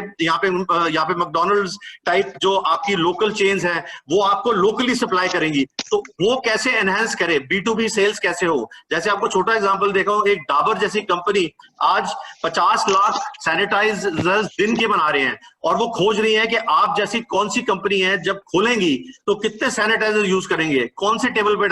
मैकडॉनल्ड्स टाइप जो आपकी लोकल चेन्स हैं, वो आपको लोकली सप्लाई करेंगी। तो वो कैसे एनहांस करे, B2B सेल्स कैसे हो। जैसे आपको छोटा एग्जांपल देखा हूं, एक डाबर जैसी कंपनी आज 50 लाख सैनिटाइजर्स दिन के बना रहे हैं और वो खोज रही है कि आप जैसी कौन सी कंपनी है जब खोलेंगी तो कितने सैनिटाइजर यूज करेंगे, कौन से टेबल पे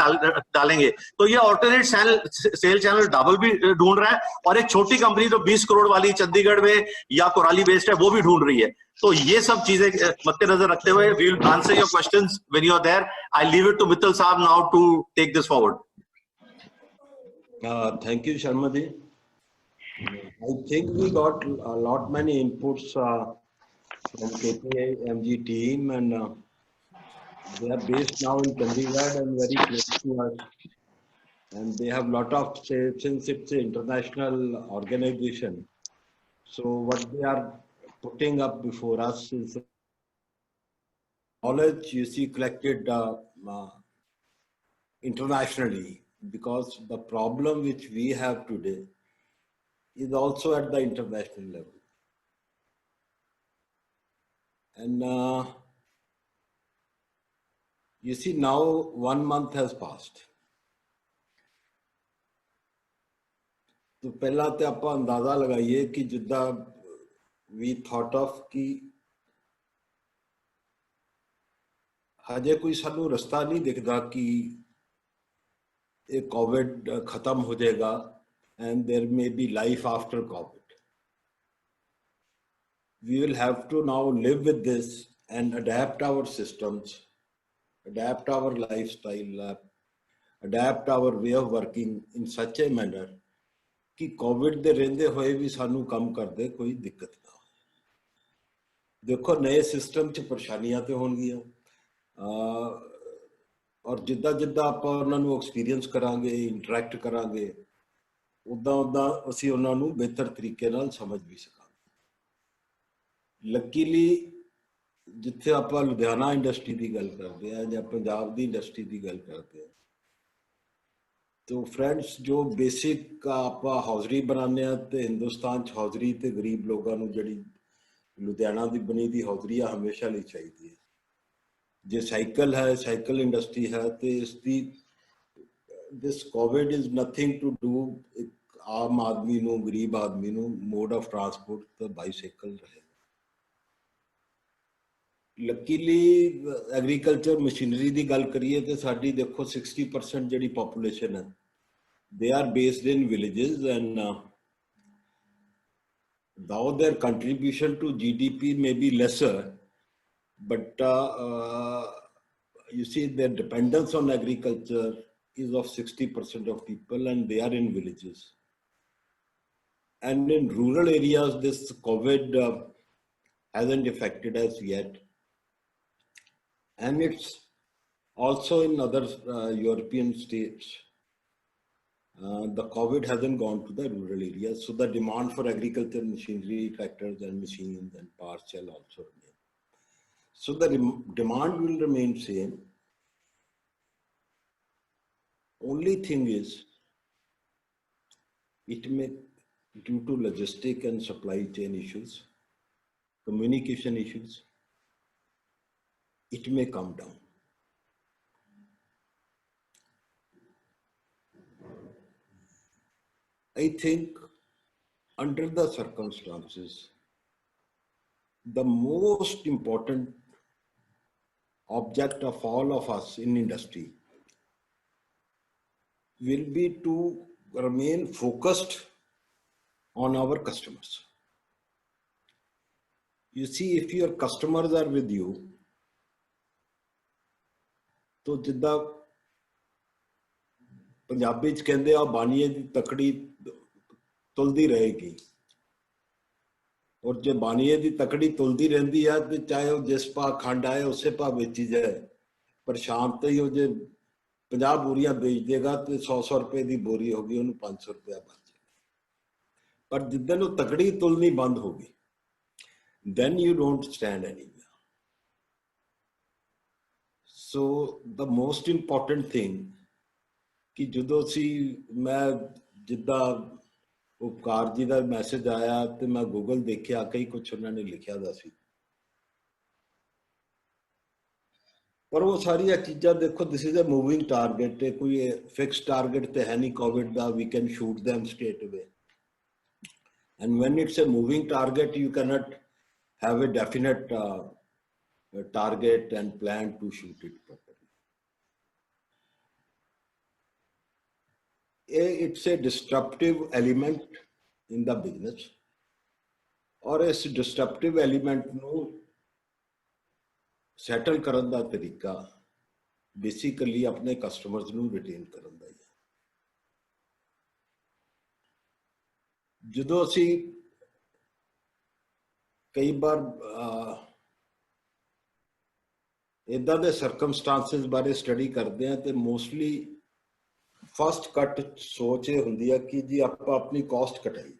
डालेंगे। तो ये ऑल्टरनेट सेल चैनल डाबर भी ढूंढ रहा है और एक छोटी कंपनी जो 20 करोड़ वाली चंडीगढ़ में या कोराली बेस्ड है वो भी ढूंढ रही है। तो ये सब चीजें मद्देनजर रखते हुए we will answer your questions when you are there. I leave it to Mittal sahab now to take this forward. Thank you, Sharma ji. I think we got a lot many inputs from KPMG team, and they are based now in Chandigarh and very close to us. And they have a lot of, since it's an international organization, so what they are putting up before us is knowledge you see collected internationally, because the problem which we have today is also at the international level. And you see now 1 month has passed. तो पहला तो आप अंदाजा लगाइए कि जिद्दां we thought of कि हजे कोई सानू रास्ता नहीं दिखता कि कोविड खत्म हो जाएगा and there may be life after COVID. We will have to now live with this and adapt our systems, adapt our lifestyle, adapt our way of working in such a manner कि Covid दे रहंदे होए भी सानू काम करदे कोई दिक्कत ना हो। देखो नए सिस्टम च परेशानियां तो होणगियां और जिद्दां जिद्दां आपां उन्हां नू एक्सपीरियंस करांगे इंटरैक्ट करांगे उदां उदां असीं उन्हां नू बेहतर तरीके नाल समझ भी सकांगे। लकीली जिथे आपां लुधियाना इंडस्ट्री की गल करते हैं या पंजाब की इंडस्ट्री की गल करते हैं तो फ्रेंड्स जो बेसिक आप हौजरी बनाने तो हिंदुस्तान हौजरी तो गरीब लोगों को जी लुधियाना की बनी दी हौजरी हमेशा लिए चाहिए है। जो साइकिल है साइकिल इंडस्ट्री है तो इसकी this covid is nothing to do आम आदमी नू गरीब आदमी नू मोड ऑफ ट्रांसपोर्ट तो बाईसाइकिल रहे। लकीली एग्रीकल्चर मशीनरी की गल करिए तो साड़ी देखो 60% जी पॉपुलेशन है they are based in villages and though their contribution to GDP may be lesser but you see their dependence on agriculture is of 60% of people and they are in villages. And in rural areas this COVID hasn't affected as yet. And it's also in other European states. The COVID hasn't gone to the rural areas. So the demand for agriculture machinery, tractors and machines and parts shall also remain. So the demand will remain same. Only thing is, it may, due to logistic and supply chain issues, communication issues, it may come down. I think under the circumstances, the most important object of all of us in industry will be to remain focused on our customers. You see, if your customers are with you, तो जिद्दां पंजाबी च कहंदे आ बानीए दी तकड़ी तुलदी रहेगी और जो बानीए दी तकड़ी तुलदी रहंदी है तो चाहे वो जिस भाव खंड आए उसे भाव बेची जाए पर शाम तो ही जो 50 बोरियां बेच देगा तो 100 रुपए की बोरी होगी उन्होंने 500 रुपया बच जाएगा। पर जिद्दन वो तकड़ी तुलनी बंद होगी then you don't stand anywhere. So the most important thing कि जो सी मैं जिद्दां उपकार जी का मैसेज आया तो मैं गूगल देखिया कई कुछ उन्होंने लिखा दा सी पर वो सारी चीज़ां देखो this is a moving target है कोई फिक्स टारगेट तो है नहीं कोविड का we can shoot them straight away and when it's a moving target you can not have a definite target and plan to shoot it properly. It's a disruptive element in the business और इस disruptive element ਨੂੰ settle ਕਰਨ ਦਾ ਤਰੀਕਾ basically ਆਪਣੇ customers ਨੂੰ retain ਕਰਨ ਦਾ ਹੈ। ਜਦੋਂ ਅਸੀਂ ਕਈ ਵਾਰ इदा के सरकमस्टांसिस बारे स्टडी करते हैं तो मोस्टली फस्ट कट सोच ये होंगी है कि जी आप अपनी कॉस्ट घटाई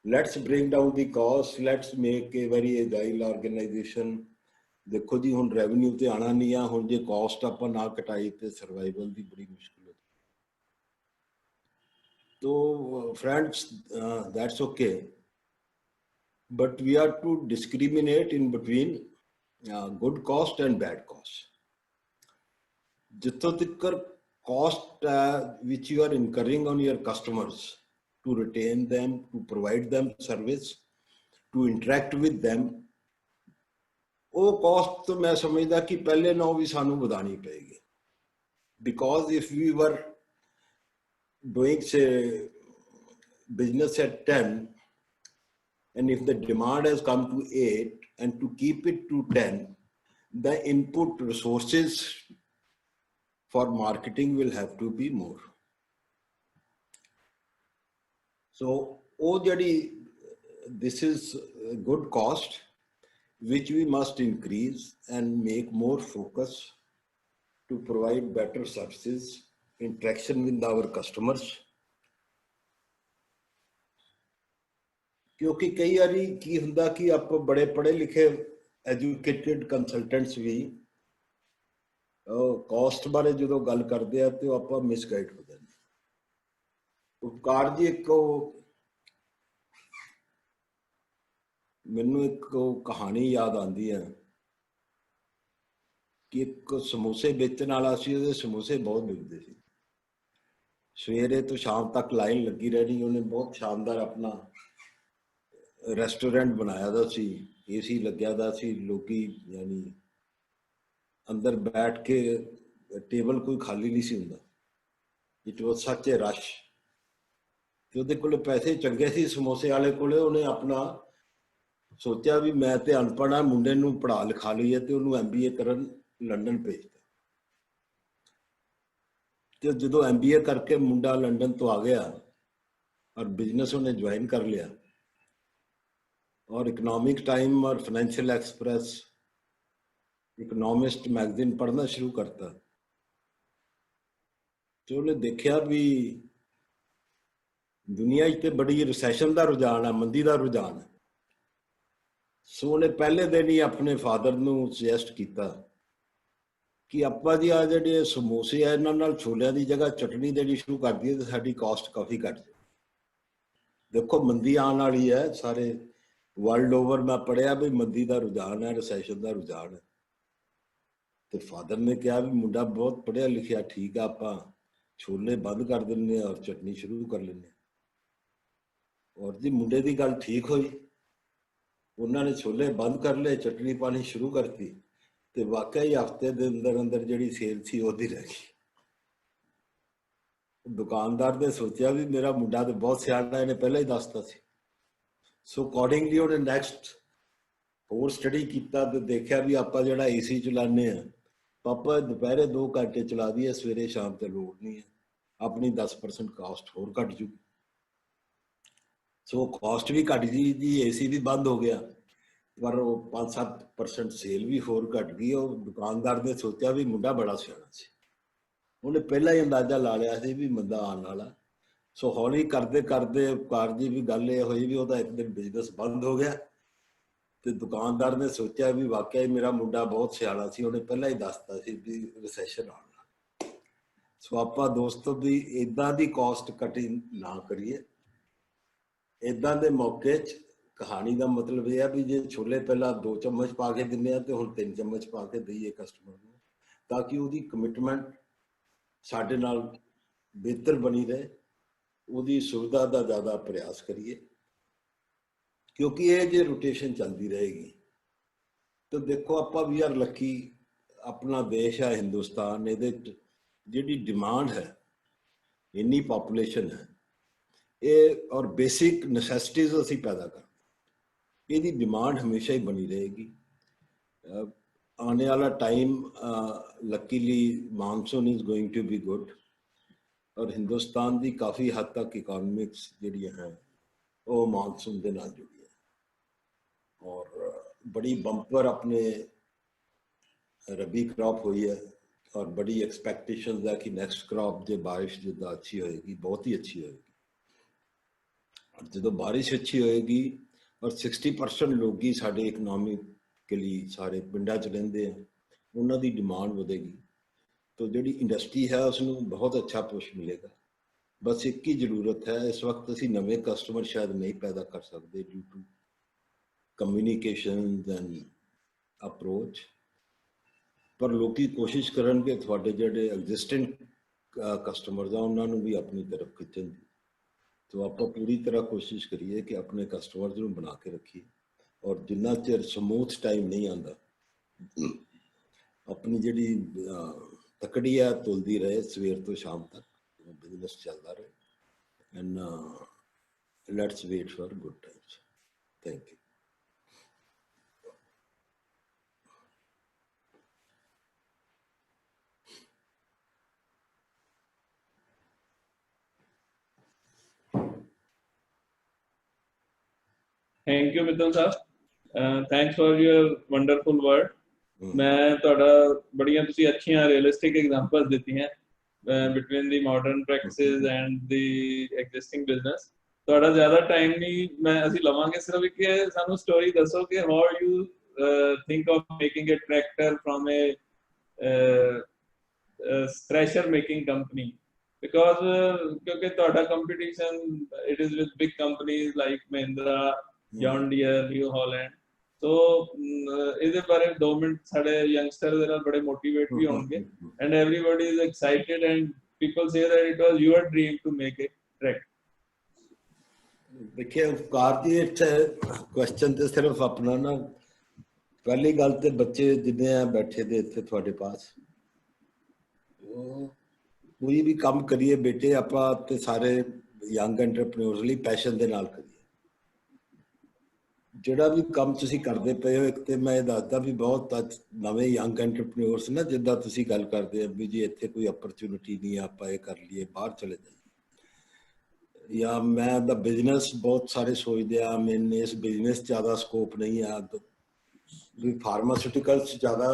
let's bring down the cost let's make a very agile organisation. देखो जी हुण रेवन्यू तो आना नहीं है हुण जे कॉस्ट आप ना घटाई तो सर्वाइवल की बड़ी मुश्किल होती। तो friends that's okay but we are to discriminate in between good cost and bad cost. जितों तक cost which you are incurring on your customers to retain them, to provide them service, to interact with them, वो cost तो मैं समझदा कि पहले ना भी सानू बढ़ानी पड़ेगी because if we were doing say business at 10 and if the demand has come to 8 and to keep it to 10, the input resources for marketing will have to be more. So, this is a good cost, which we must increase and make more focus to provide better services, interaction with our customers. क्योंकि कई बारी की हुंदा कि आप बड़े पढ़े लिखे एजुकेटेड कंसल्टेंट्स भी कॉस्ट बारे जो गल करते हैं तो आप मिसगाइड हो जाते। उपकार जी एक मैनू एक कहानी याद आती है कि एक समोसे बेचने वाला सी, ਉਹਦੇ समोसे बहुत बिकते सी। सवेरे तो शाम तक लाइन लगी रहनी। उन्हें बहुत शानदार अपना रेस्टोरेंट बनाया दा सी, एसी लग्या दा सी, लोकी यानी अंदर बैठ के टेबल कोई खाली नहीं सी हुंदा। It was such A rush. ते ਉਹਦੇ ਕੋਲੇ पैसे चंगे सी समोसे वाले कोले। ਉਹਨੇ अपना सोचा भी मैं तो अनपढ़ हाँ, मुंडे नूं पढ़ा लिखा लईए ते ਉਹਨੂੰ MBA करन लंडन भेजता। तो जो MBA करके मुंडा लंडन तो आ गया और बिजनेस उन्हें ज्वाइन कर लिया और इकोनॉमिक टाइम और फाइनेंशियल एक्सप्रेस, इकोनॉमिस्ट मैगजीन पढ़ना शुरू करता। तो उन्हें देखा भी दुनिया इतने बड़ी रिसैशन का रुझान है, मंदी का रुझान है। सो उन्हें पहले दिन ही अपने फादर नूं सुजैसट किया कि आपां जी आ जिहड़े समोसे है इन्हां नाल छोलियां की जगह चटनी देनी शुरू कर दी तो साडी कॉस्ट काफ़ी घट जाए। देखो मंदी आने वाली है, सारे वर्ल्ड ओवर मैं पढ़िया भी मंदी का रुझान है, रिसैशन का रुझान है। तो फादर ने कहा भी मुंडा बहुत पढ़िया लिखिया, ठीक है आपां छोले बंद कर देंगे और चटनी शुरू कर लेंगे। और जी मुंडे की गल ठीक हुई, उन्होंने छोले बंद कर ले, चटनी पानी शुरू करती। तो वाकई हफ्ते के अंदर अंदर जी सेल थी ओदी रह गई। दुकानदार ने सोचा भी मेरा मुंडा तो बहुत सियाना, इन्हें पहले ही दसता सी। सो अकॉर्डिंगली उन्हें नैक्सट होर स्टडी किया तो देखा भी आप जो AC चलाने पापा दोपहरे 2 घंटे चला दिए, सवेरे शाम तो लोड़ नहीं है, अपनी 10% कॉस्ट होर घट जूगी। सो कॉस्ट भी घट गई जी, AC भी बंद हो गया, पर वो 5-7% सेल भी होर घट गई। और दुकानदार ने सोचा भी मुंडा बड़ा सियाना सी, उन्हें पहला ही अंदाजा ला लिया सी भी मंदा आने वाला। सो हौली करते करते उपकार जी भी गल ये हुई भी वह एक दिन बिजनेस बंद हो गया। तो दुकानदार ने सोचा भी वाकई मेरा मुंडा बहुत सियाना सी, उन्हें पहला ही दसता सी भी रिसैशन आना। सो आपां दोस्तों भी इदां दी कॉस्ट कटिंग ना करिए। इदां दे मौके च कहानी का मतलब यह है भी जे छोले पहला 2 चम्मच पा के दिंदे तो हुण 3 चम्मच पा के दईए कस्टमर को, ताकि उसकी कमिटमेंट साडे नाल बेहतर बनी रहे, उसकी सुविधा का ज़्यादा प्रयास करिए। क्योंकि ये जो रोटेशन चलती रहेगी तो देखो आप वी आर लकी, अपना देश है हिंदुस्तान, ये जी डिमांड है, इन्नी पॉपुलेशन है ये, और बेसिक नसैसिटीज असी पैदा कर, ये डिमांड हमेशा ही बनी रहेगी। आने वाला time luckily monsoon is going to be good, और हिंदुस्तान की काफ़ी हद तक इकोनॉमिक्स जी है वो मानसून के नाल जुड़ी है। और बड़ी बंपर अपने रबी क्रॉप हुई है और बड़ी एक्सपैक्टेशन है कि नैक्सट क्रॉप जो बारिश जिदा अच्छी होएगी, बहुत ही अच्छी होएगी। और जो बारिश अच्छी होएगी और 60% लोग ही साढ़े इकनॉमी के लिए सारे पिंडा च रहिंदे हैं, उन्होंने डिमांड बढ़ेगी तो जी इंडस्ट्री है उसनों बहुत अच्छा पुश मिलेगा। बस एक ही जरूरत है, इस वक्त असी नवे कस्टमर शायद नहीं पैदा कर सकते due to communication and approach, पर लोग कोशिश करनगे थोड़े जोड़े एग्जिस्टिंग कस्टमर्स आ उन्होंने भी अपनी तरफ खिंचन दी। तो आप पूरी तरह कोशिश करिए कि अपने कस्टमर्स को बना के रखिए, और जिन्ना चिर स्मूथ टाइम नहीं आता अपनी जी तकड़ी है तुलती रहे, सवेर तो शाम तक बिजनेस चलता रहे। And let's wait for good times. Thank you. Thank you, Mithil sir. Thanks for your wonderful word. मैं ਤੁਹਾਡਾ ਬੜੀਆਂ ਤੁਸੀਂ ਅੱਛੀਆਂ realistic examples ਦਿੱਤੀਆਂ between the modern practices and the existing business. ਤੁਹਾਡਾ ਜ਼ਿਆਦਾ ਟਾਈਮ ਨਹੀਂ ਮੈਂ ਅਸੀਂ ਲਵਾਂਗੇ, ਸਿਰਫ ਕਿ ਸਾਨੂੰ ਸਟੋਰੀ ਦੱਸੋ ਕਿ how you think of making a tractor from a thresher making company, because ਕਿਉਂਕਿ ਤੁਹਾਡਾ competition it is with big companies like Mahindra, John Deere, New Holland. So ਇਹਦੇ ਬਾਰੇ 2 ਮਿੰਟ ਸਾਡੇ youngsters ਦੇ ਨਾਲ ਬੜੇ motivate ਵੀ ਹੋਣਗੇ, and everybody is excited and people say that it was your dream to make a tractor. देखिए उपकार जी question तो सिर्फ अपना ना पहली गल तो बच्चे जिन्ने आ बैठे दे इत्थे तुहाडे पास कोई भी काम करिए बेटे आपां ते सारे यंग एंटरप्रेन्योर्स ਲਈ पैशन ਦੇ ਨਾਲ करिए। ਜਿਹੜਾ ਵੀ ਕੰਮ ਤੁਸੀਂ ਕਰਦੇ ਪਏ ਹੋ, ਇੱਕ ਤੇ ਮੈਂ ਦੱਸਦਾ ਵੀ ਬਹੁਤ ਨਵੇਂ ਯੰਗ ਐਂਟਰਪ੍ਰੀਨਿਓਰਸ ਨਾ ਜਿੱਦਾਂ ਤੁਸੀਂ ਗੱਲ ਕਰਦੇ ਆ ਵੀ ਜੀ ਇੱਥੇ ਕੋਈ ਅਪਰਚੁਨਿਟੀ ਨਹੀਂ, ਆਪਾਂ ਇਹ ਕਰ ਲਈਏ ਬਾਹਰ ਚਲੇ ਜਾਈਏ, ਜਾਂ ਮੈਂ ਦਾ ਬਿਜ਼ਨਸ ਬਹੁਤ ਸਾਰੇ ਸੋਚਦੇ ਆ ਮੈਨੂੰ ਇਸ ਬਿਜ਼ਨਸ ਜ਼ਿਆਦਾ ਸਕੋਪ ਨਹੀਂ ਆ, ਵੀ ਫਾਰਮਾਸਿਊਟੀਕਲਸ ਜ਼ਿਆਦਾ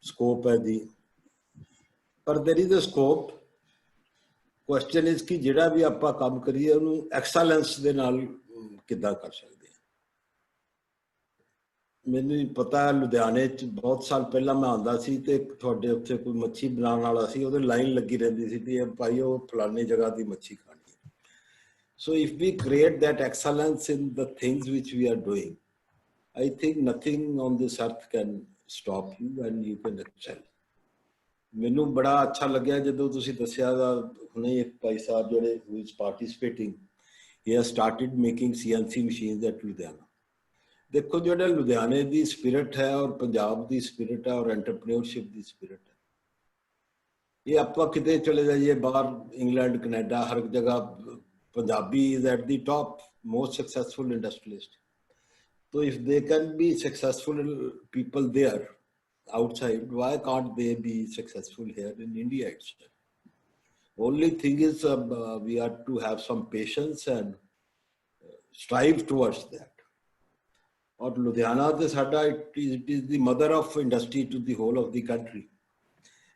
ਸਕੋਪ ਹੈ ਜੀ, ਪਰ there is a scope. Question is ਕਿ ਜਿਹੜਾ ਵੀ ਆਪਾਂ ਕੰਮ ਕਰੀਏ ਉਹਨੂੰ ਐਕਸਲੈਂਸ ਦੇ ਨਾਲ ਕਿੱਦਾਂ ਕਰ ਸਕਦੇ। ਮੈਨੂੰ ਪਤਾ ਲੁਧਿਆਣੇ 'ਚ ਬਹੁਤ ਸਾਲ ਪਹਿਲਾਂ ਮੈਂ ਆਉਂਦਾ ਸੀ ਤੇ ਤੁਹਾਡੇ ਉੱਥੇ ਕੋਈ ਮੱਛੀ ਬਣਾਉਣ ਵਾਲਾ ਸੀ, ਉਹਦੇ ਲਾਈਨ ਲੱਗੀ ਰਹਿੰਦੀ ਸੀ ਤੇ ਭਾਈ ਉਹ ਫਲਾਨੀ ਜਗ੍ਹਾ ਦੀ ਮੱਛੀ ਖਾਣੀ ਹੈ। So if we create that excellence in the things ਵਿਚ we are doing, I think nothing on this earth can stop you and you can excel. ਮੈਨੂੰ ਬੜਾ ਅੱਛਾ ਲੱਗਿਆ ਜਦੋਂ ਤੁਸੀਂ ਦੱਸਿਆ ਹੁਣੇ ਇੱਕ ਭਾਈ ਸਾਹਿਬ ਜਿਹੜੇ who is participating, he has started making CNC machines at Ludhiana. देखो जो लुधियाने की स्पिरिट है और पंजाब की स्पिरिट है और एंटरप्रेन्योरशिप की स्पिरिट है, ये आप किते चले जाइए बाहर, इंग्लैंड कनाडा हर जगह Punjabi is at the top most successful industrialist. तो if they can be successful people there outside, why can't they be successful here in India itself? Only thing is we have to have some patience and strive towards that. और लुधियाना तो साडा it is the mother of industry to the whole of the country.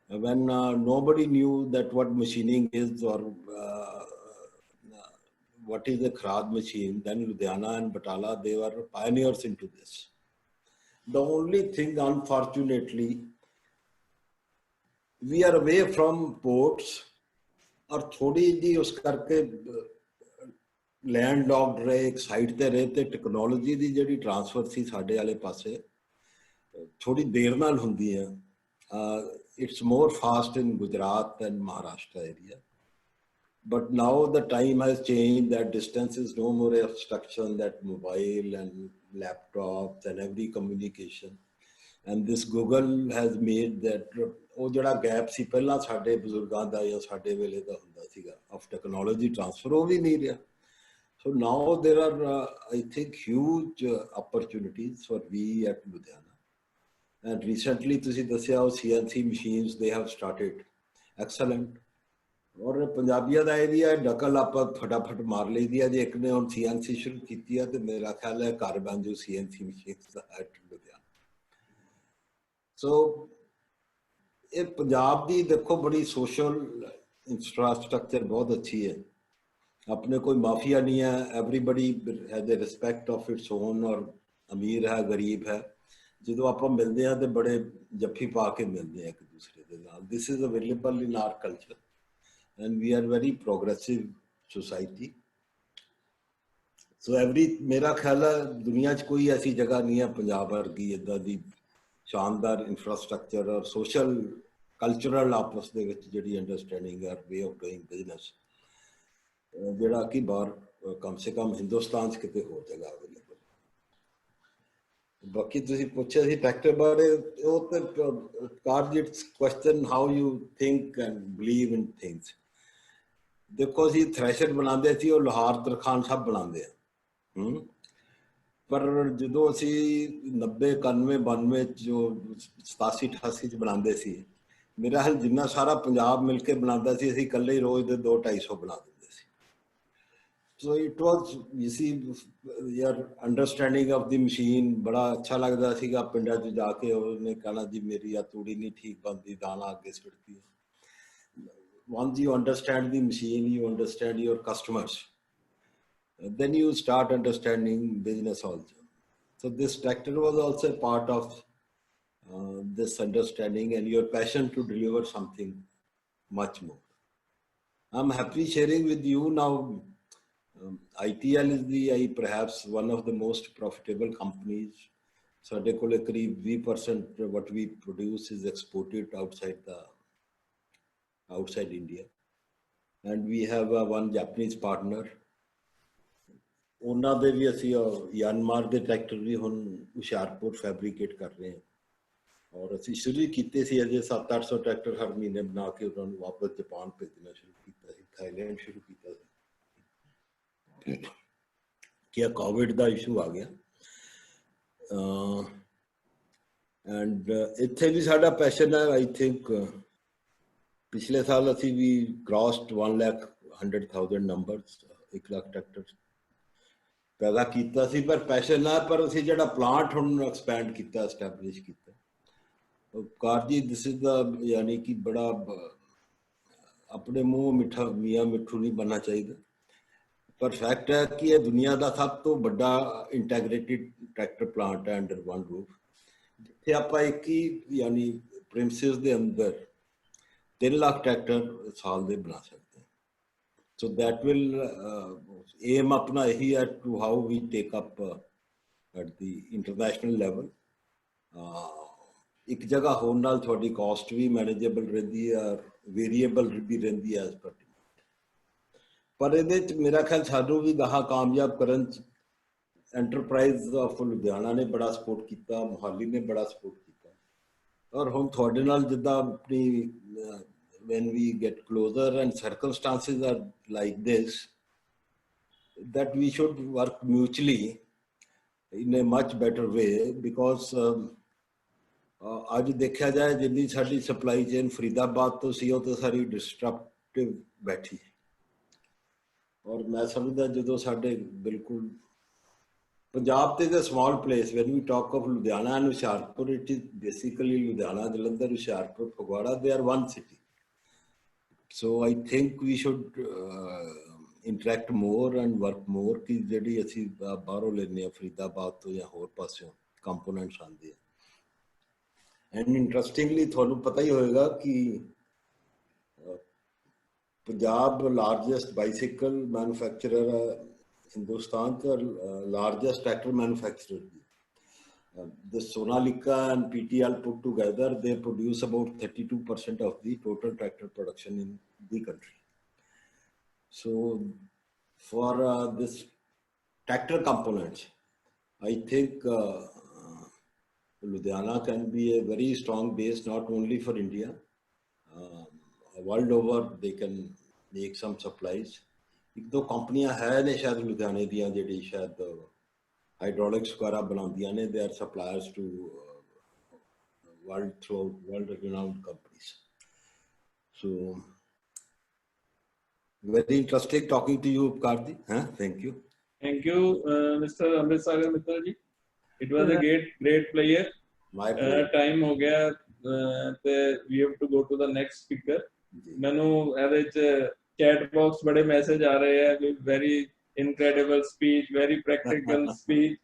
When nobody knew that what machining is or what is a kharad machine, then Ludhiana and Batala, they were pioneers into this. The only thing, unfortunately, we are away from ports और थोड़ी जी उस करके land locked रहे, एक side ते रहे, ते technology दी जिहड़ी ट्रांसफर सी साडे वाले पासे थोड़ी देर नाल हुंदी है। It's more fast in Gujarat and Maharashtra area, but now the time has changed, that distance is no more a obstruction, that mobile and laptops and every communication, and this Google has made that ਉਹ ਜਿਹੜਾ gap ਸੀ ਪਹਿਲਾਂ ਸਾਡੇ ਬਜ਼ੁਰਗਾਂ ਦਾ ਜਾਂ ਸਾਡੇ ਵੇਲੇ ਦਾ ਹੁੰਦਾ ਸੀਗਾ ਆਫ ਟੈਕਨੋਲੋਜੀ ਟ੍ਰਾਂਸਫਰ, ਉਹ ਵੀ ਨਹੀਂ ਰਿਹਾ। So now there are, I think, huge opportunities for we at Ludhiana. And recently, ਤੁਸੀਂ ਦੱਸਿਆ CNC machines, they have started. Excellent. और पंजाबिया ਦਾ ਇਹ ਵੀ ਹੈ ਨਕਲ ਆਪਾਂ ਫਟਾਫਟ ਮਾਰ ਲਈਦੀ ਆ, ਜੇ ਇੱਕ ਨੇ ਹੁਣ CNC ਸ਼ੁਰੂ ਕੀਤੀ ਆ ਤੇ ਮੇਰਾ ਖਿਆਲ ਹੈ ਘਰ ਬਣ ਜੂ CNC machines the at Ludhiana. So ਇਹ ਪੰਜਾਬ ਦੀ ਦੇਖੋ ਬੜੀ social infrastructure ਬਹੁਤ ਅੱਛੀ ਹੈ, अपने कोई माफिया नहीं है, everybody has a respect of its own, और अमीर है गरीब है, जो आप मिलते हैं तो बड़े जफ्फी पा के मिलते हैं एक दूसरे के नाल। This is available in our culture and we are very progressive society. So every मेरा ख्याल है दुनिया च कोई ऐसी जगह नहीं है पंजाब वर्गी इदा दी शानदार इंफ्रास्ट्रक्चर और सोशल कल्चरल आपस दे विच जिहड़ी अंडरस्टैंडिंग है, वे ऑफ डूइंग बिजनेस ਜਿਹੜਾ ਕਿ ਬਾਹਰ ਕਮ ਸੇ ਕਮ ਹਿੰਦੁਸਤਾਨ 'ਚ ਕਿਤੇ ਹੋਰ ਜਗ੍ਹਾ ਅਵੇਲੇਬਲ। ਬਾਕੀ ਤੁਸੀਂ ਪੁੱਛਿਆ ਸੀ ਟਰੈਕਟਰ ਬਾਰੇ, ਉਹ ਤੇ ਕਾਰਜਿਟਸ question how you think and believe in things. ਦੇਖੋ ਅਸੀਂ ਥ੍ਰੈਸ਼ਰ ਬਣਾਉਂਦੇ ਸੀ, ਉਹ ਲਾਹੌਰ ਤਰਖਾਨ ਸਾਹਿਬ ਬਣਾਉਂਦੇ ਆ, ਪਰ ਜਦੋਂ ਅਸੀਂ 90 91 92 ਜੋ 87 88 'ਚ ਬਣਾਉਂਦੇ ਸੀ, ਮੇਰਾ ਹਾਲ ਜਿੰਨਾ ਸਾਰਾ ਪੰਜਾਬ ਮਿਲ ਕੇ ਬਣਾਉਂਦਾ ਸੀ, ਅਸੀਂ ਇਕੱਲੇ ਹੀ ਰੋਜ਼ ਦੇ 200 250 ਬਣਾ ਦਿੰਦੇ ਸੀ। So it was, you see, your understanding of the machine बड़ा अच्छा लगता सीगा पिंडा च जाके उन्हें कहना जी मेरी या तूड़ी नहीं ठीक बनती दाना आगे सिड़ती है. Once you understand the machine, you understand your customers. Then you start understanding business also. So this tractor was also a part of this understanding and your passion to deliver something much more. I'm happy sharing with you now. ITL is perhaps one of the most profitable companies. ਸਾਡੇ ਕੋਲੇ ਕਰੀਬ 20% what we produce is exported outside India. And we have one Japanese partner. ਉਹਨਾਂ ਦੇ ਵੀ ਅਸੀਂ ਯਾਨਮਾਰ ਦੇ tractor ਵੀ ਹੁਣ ਹੁਸ਼ਿਆਰਪੁਰ ਫੈਬਰੀਕੇਟ ਕਰ ਰਹੇ ਹਾਂ ਔਰ ਅਸੀਂ ਸ਼ੁਰੂ ਕੀਤੇ ਸੀ ਅਜੇ 700-800 ਟਰੈਕਟਰ ਹਰ ਮਹੀਨੇ ਬਣਾ ਕੇ ਉਹਨਾਂ ਨੂੰ ਵਾਪਸ ਜਾਪਾਨ ਭੇਜਣਾ ਸ਼ੁਰੂ ਕੀਤਾ ਸੀ ਥਾਈਲੈਂਡ ਸ਼ੁਰੂ ਕੀਤਾ ਸੀ ਕਿ ਕੋਵਿਡ ਦਾ ਇਸ਼ੂ ਆ ਗਿਆ ਐਂਡ ਇੱਥੇ ਵੀ ਸਾਡਾ ਪੈਸ਼ਨ ਹੈ ਆਈ ਥਿੰਕ ਪਿਛਲੇ ਸਾਲ ਅਸੀਂ ਵੀ ਕ੍ਰਾਸਡ 1,100,000 ਨੰਬਰਸ 1 ਲੱਖ ਟਰੈਕਟਰ पैदा किया सी पर पैशन है पर असी जो प्लांट हम एक्सपैंड किया एस्टैबलिश किया कार जी दिस इज द यानी कि बड़ा अपने मुंह मिठा मियाँ मिठू नहीं बनना चाहिए पर फैक्ट है कि यह दुनिया का सब तो बड़ा इंटैग्रेटेड ट्रैक्टर प्लांट है अंडर वन रूफ जिथे आप एक ही यानी प्रिमिसेस के अंदर 3 लाख ट्रैक्टर साल के बना सकते हैं. So that will aim अपना यही है to how we take up at the international level. एक जगह होने नाल थोड़ी cost भी manageable रहती है और variable भी रहती है as per demand. पर इधे मेरा ख्याल सानू भी गाहा कामयाब करन enterprise of लुधियाना ने बड़ा support किया, मोहाली ने बड़ा support किया और हम थोड़े नाल जिदा अपनी when we get closer and circumstances are like this, that we should work mutually in a much better way because आज देखा जाए जिन्नी साडी सप्लाई चेन फरीदाबाद तो सी तो सारी डिस्ट्रप्टिव बैठी और मैं समझदा जो साडे बिल्कुल पंजाब ते the small place when we talk of Ludhiana and Hoshiarpur, it is basically Ludhiana, Jalandhar, Hoshiarpur, Phagwara, they are one city. So I think we should interact more and work more कि JD असी बाहरों लेने फरीदाबाद तो या होर पासों components आंदे हैं and interestingly थानू पता ही होएगा कि Punjab largest bicycle manufacturer Hindustan का लार्जेस्ट ट्रैक्टर मैन्युफैक्चरर भी the Sonalika and PTL put together, they produce about 32% of the total tractor production in the country. So for this tractor components, I think Ludhiana can be a very strong base, not only for India, world over they can make some supplies. एक दो कंपनियां हैं ने शायद लुधियाने दियां JD शायद hydraulics वगैरह बनांदियां ने, they are suppliers to world renowned companies. So very interesting talking to you, Kardi. Thank you. Thank you, Mr. Amrit Sagar Mittal ji. It was a great player. My pleasure. Time हो गया ते we have to go to the next speaker. मैंने ऐसे chat box बड़े message आ रहे हैं, very incredible speech, very practical speech.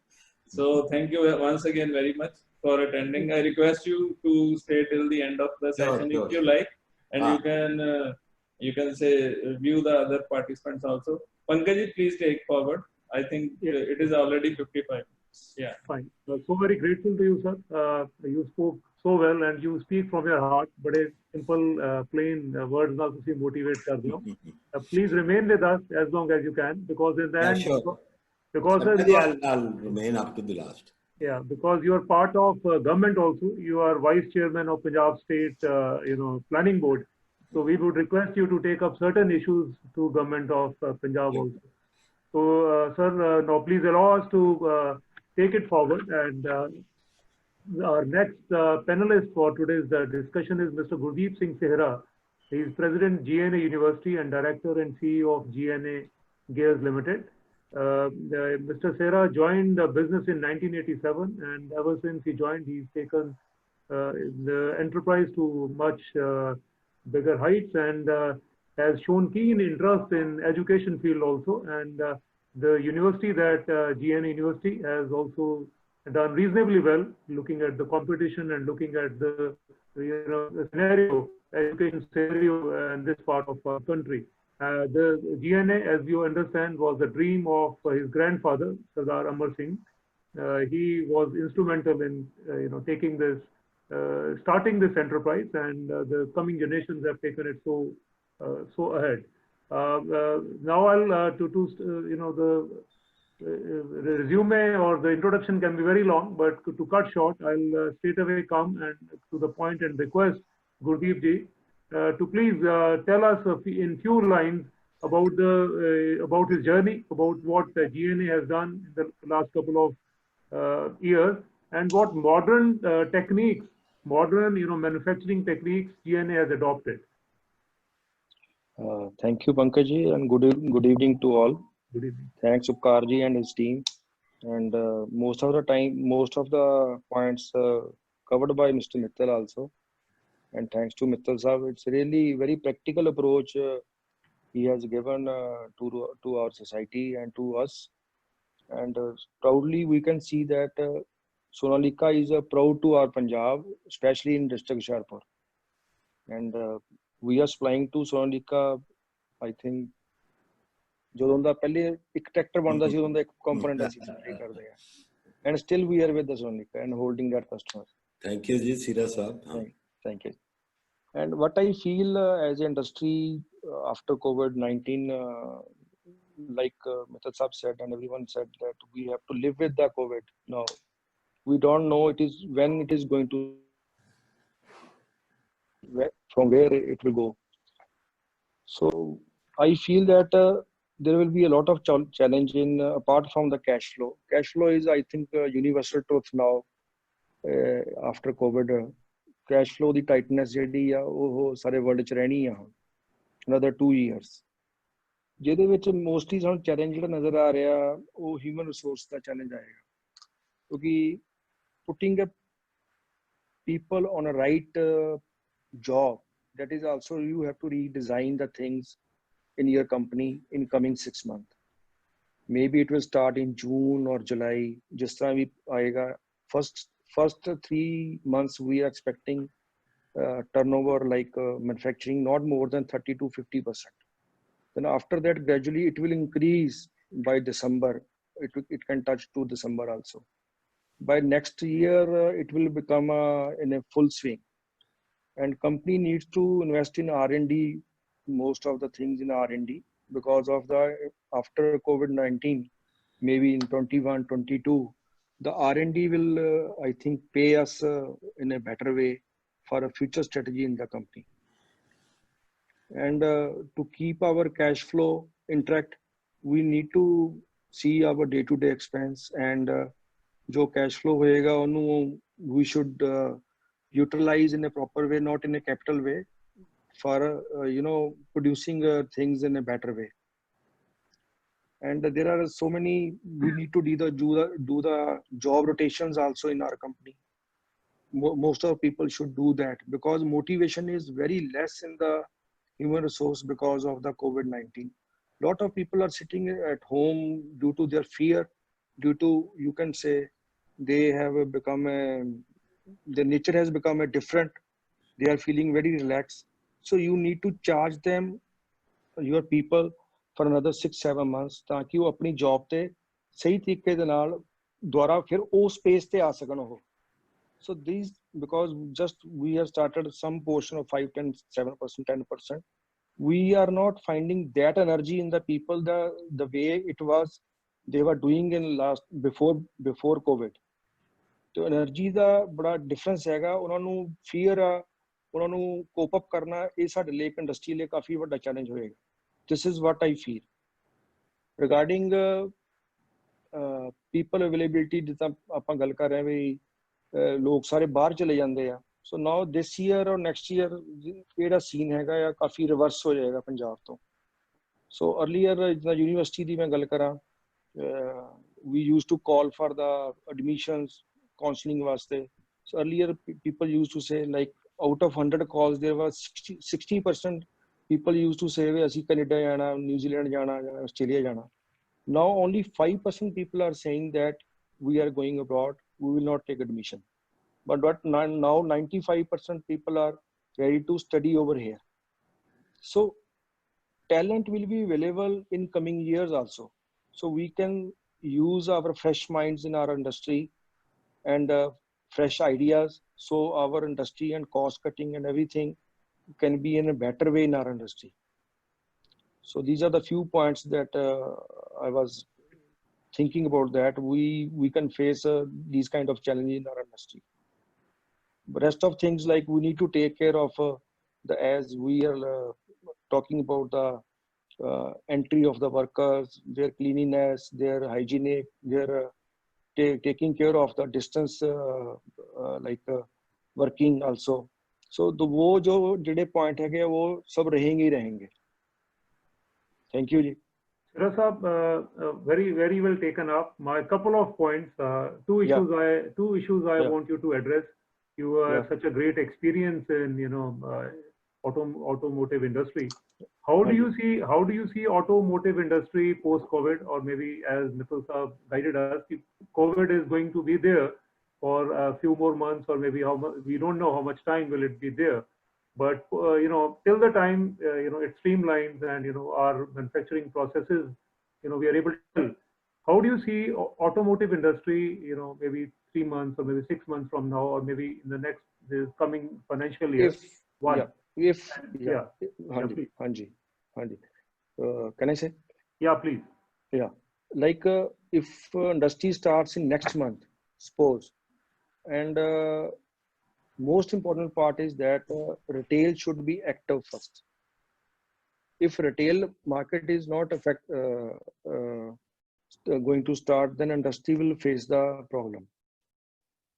So thank you once again very much for attending. I request you to stay till the end of the session if you like, and you can say view the other participants also. Pankaj, please take forward. I think it is already 55. Yeah. Fine. So very grateful to you, sir. You spoke so well and you speak from your heart. But a simple, plain words now to see motivate kar do. Please remain with us as long as you can, because in the end, Sure. because I'll remain up to the last. Yeah, because you are part of government also. You are vice chairman of Punjab State, planning board. So we would request you to take up certain issues to government of Punjab also. So, sir, now please allow us to take it forward. And our next panelist for today's discussion is Mr. Gurdeep Singh Sehra. He is President GNA University and Director and CEO of GNA Gears Limited. Mr. Serra joined the business in 1987, and ever since he joined, he's taken the enterprise to much bigger heights, and has shown keen interest in education field also. And the university that GNA University has also done reasonably well, looking at the competition and looking at the the scenario, education scenario in this part of our country. The GNA, as you understand, was the dream of his grandfather, Sardar Amar Singh. He was instrumental in taking this, starting this enterprise, and the coming generations have taken it so ahead. Now I'll the resume or the introduction can be very long, but to cut short, I'll straight away come and to the point and request Gurdeep ji to please tell us in few lines about about his journey, about what GNA has done in the last couple of years, and what modern techniques, modern manufacturing techniques GNA has adopted. Thank you, Pankaj, and good evening to all. Good evening. Thanks, Upkarji and his team. And most of the points covered by Mr. Mittal also. And thanks to Mittal Sahab, it's really very practical approach he has given to our society and to us. And proudly we can see that Sonalika is proud to our Punjab, especially in district Hoshiarpur. And we are supplying to Sonalika, I think, ਜਦੋਂ ਦਾ ਪਹਿਲੇ ਇੱਕ tractor ਬਣਦਾ ਸੀ ਉਦੋਂ ਦਾ ਇੱਕ component ਅਸੀਂ supply ਕਰਦੇ ਆ and still we are with the Sonaliko and holding that customer. Thank you ji Sira sahab. Thank you. And what I feel as an industry after COVID-19, like Mittal Sahab said and everyone said, that we have to live with the COVID. Now we don't know when it is going to, from where it will go. So I feel that there will be a lot of challenge in apart from the cash flow. Cash flow is, I think, universal truth now after COVID. Cash flow the tightness ਜਿਹੜੀ ਆ ਉਹ ਸਾਰੇ world ਚ ਰਹਿਣੀ ਆ ਹੁਣ another 2 years. ਜਿਹਦੇ ਵਿੱਚ ਮੋਸਟਲੀ ਸਾਨੂੰ ਚੈਲੰਜ ਜਿਹੜਾ ਨਜ਼ਰ ਆ ਰਿਹਾ ਉਹ ਹਿਊਮਨ ਰਿਸੋਰਸ ਦਾ ਚੈਲੰਜ ਆਏਗਾ, ਕਿਉਂਕਿ putting up people on a right job, that is also you have to redesign the things in your company in coming 6 months. Maybe it will start in June or July. Just time we aayega first 3 months we are expecting turnover like manufacturing not more than 30 to 50%. Then after that gradually it will increase by December. It can touch to December also. By next year it will become in a full swing, and company needs to invest in R&D, most of the things in R&D, because of the after COVID-19, maybe in 21, 22, the R&D will I think pay us in a better way for a future strategy in the company. And to keep our cash flow intact, we need to see our day-to-day expense, and jo cash flow hoega onu we should utilize in a proper way, not in a capital way, for producing things in a better way. And there are so many, we need to do the job rotations also in our company. Most of people should do that, because motivation is very less in the human resource because of the COVID-19. Lot of people are sitting at home due to their fear, due to, you can say, they have become the nature has become a different, they are feeling very relaxed. So you need to charge them, your people, for another 6-7 months, ਤਾਂ ਕਿ ਉਹ ਆਪਣੀ job ਤੇ ਸਹੀ ਤਰੀਕੇ ਦੇ ਨਾਲ ਦੁਆਰਾ ਫਿਰ ਉਹ ਸਪੇਸ ਤੇ ਆ ਸਕਣ ਉਹ. So these, because just we have started some portion of 5, 10, 7%, 10%, we are not finding that energy in the people the way it was they were doing in before COVID. तो एनर्जी ਦਾ ਬੜਾ difference ਹੈਗਾ, ਉਹਨਾਂ ਨੂੰ fear ਆ, ਉਹਨਾਂ ਨੂੰ ਕੋਪ up ਕਰਨਾ, ਇਹ ਸਾਡੇ ਲਈ ਇੰਡਸਟਰੀ ਲਈ ਕਾਫੀ ਵੱਡਾ ਚੈਲੰਜ ਹੋਏਗਾ. This is what I feel. Regarding people availability, ਜਿੱਦਾਂ ਆਪਾਂ ਗੱਲ ਕਰ ਰਹੇ ਵੀ ਲੋਕ ਸਾਰੇ ਬਾਹਰ ਚਲੇ ਜਾਂਦੇ ਆ. So now this year or next year ਜਿਹੜਾ ਸੀਨ ਹੈਗਾ ਆ ਕਾਫੀ ਰਿਵਰਸ ਹੋ ਜਾਏਗਾ ਪੰਜਾਬ ਤੋਂ. So earlier the university ਦੀ ਮੈਂ ਗੱਲ ਕਰਾਂ, we used to call for the admissions counseling ਵਾਸਤੇ. So earlier people used to say like out of 100 calls there was 60% people used to say we ਅਸੀਂ ਕੈਨੇਡਾ ਜਾਣਾ, New Zealand ਜਾਣਾ, Australia ਜਾਣਾ. Now only 5% people are saying that we are going abroad, we will not take admission. But now 95% people are ready to study over here. So talent will be available in coming years also. So we can use our fresh minds in our industry and fresh ideas. So our industry and cost cutting and everything can be in a better way in our industry. So these are the few points that I was thinking about, that we can face these kind of challenges in our industry. But rest of things, like we need to take care of as we are talking about the entry of the workers, their cleanliness, their hygienic, their taking care of the distance working also. So the वो जो जिहड़े point है वो सब रहेंगे ही रहेंगे. Thank you ji. Siraj Saab, very well taken up. My couple of points, two issues I want you to address. You have such a great experience in automotive industry. How do you see automotive industry post COVID, or maybe as Mithil Saab guided us, COVID is going to be there for a few more months, or maybe we don't know how much time will it be there. But till the time it streamlines and our manufacturing processes, we are able to. How do you see automotive industry? Maybe 3 months or maybe 6 months from now, or maybe in this coming financial year. Can I say? Yeah, please. Yeah, like if industry starts in next month, suppose, and most important part is that retail should be active first. If retail market is not going to start, then industry will face the problem.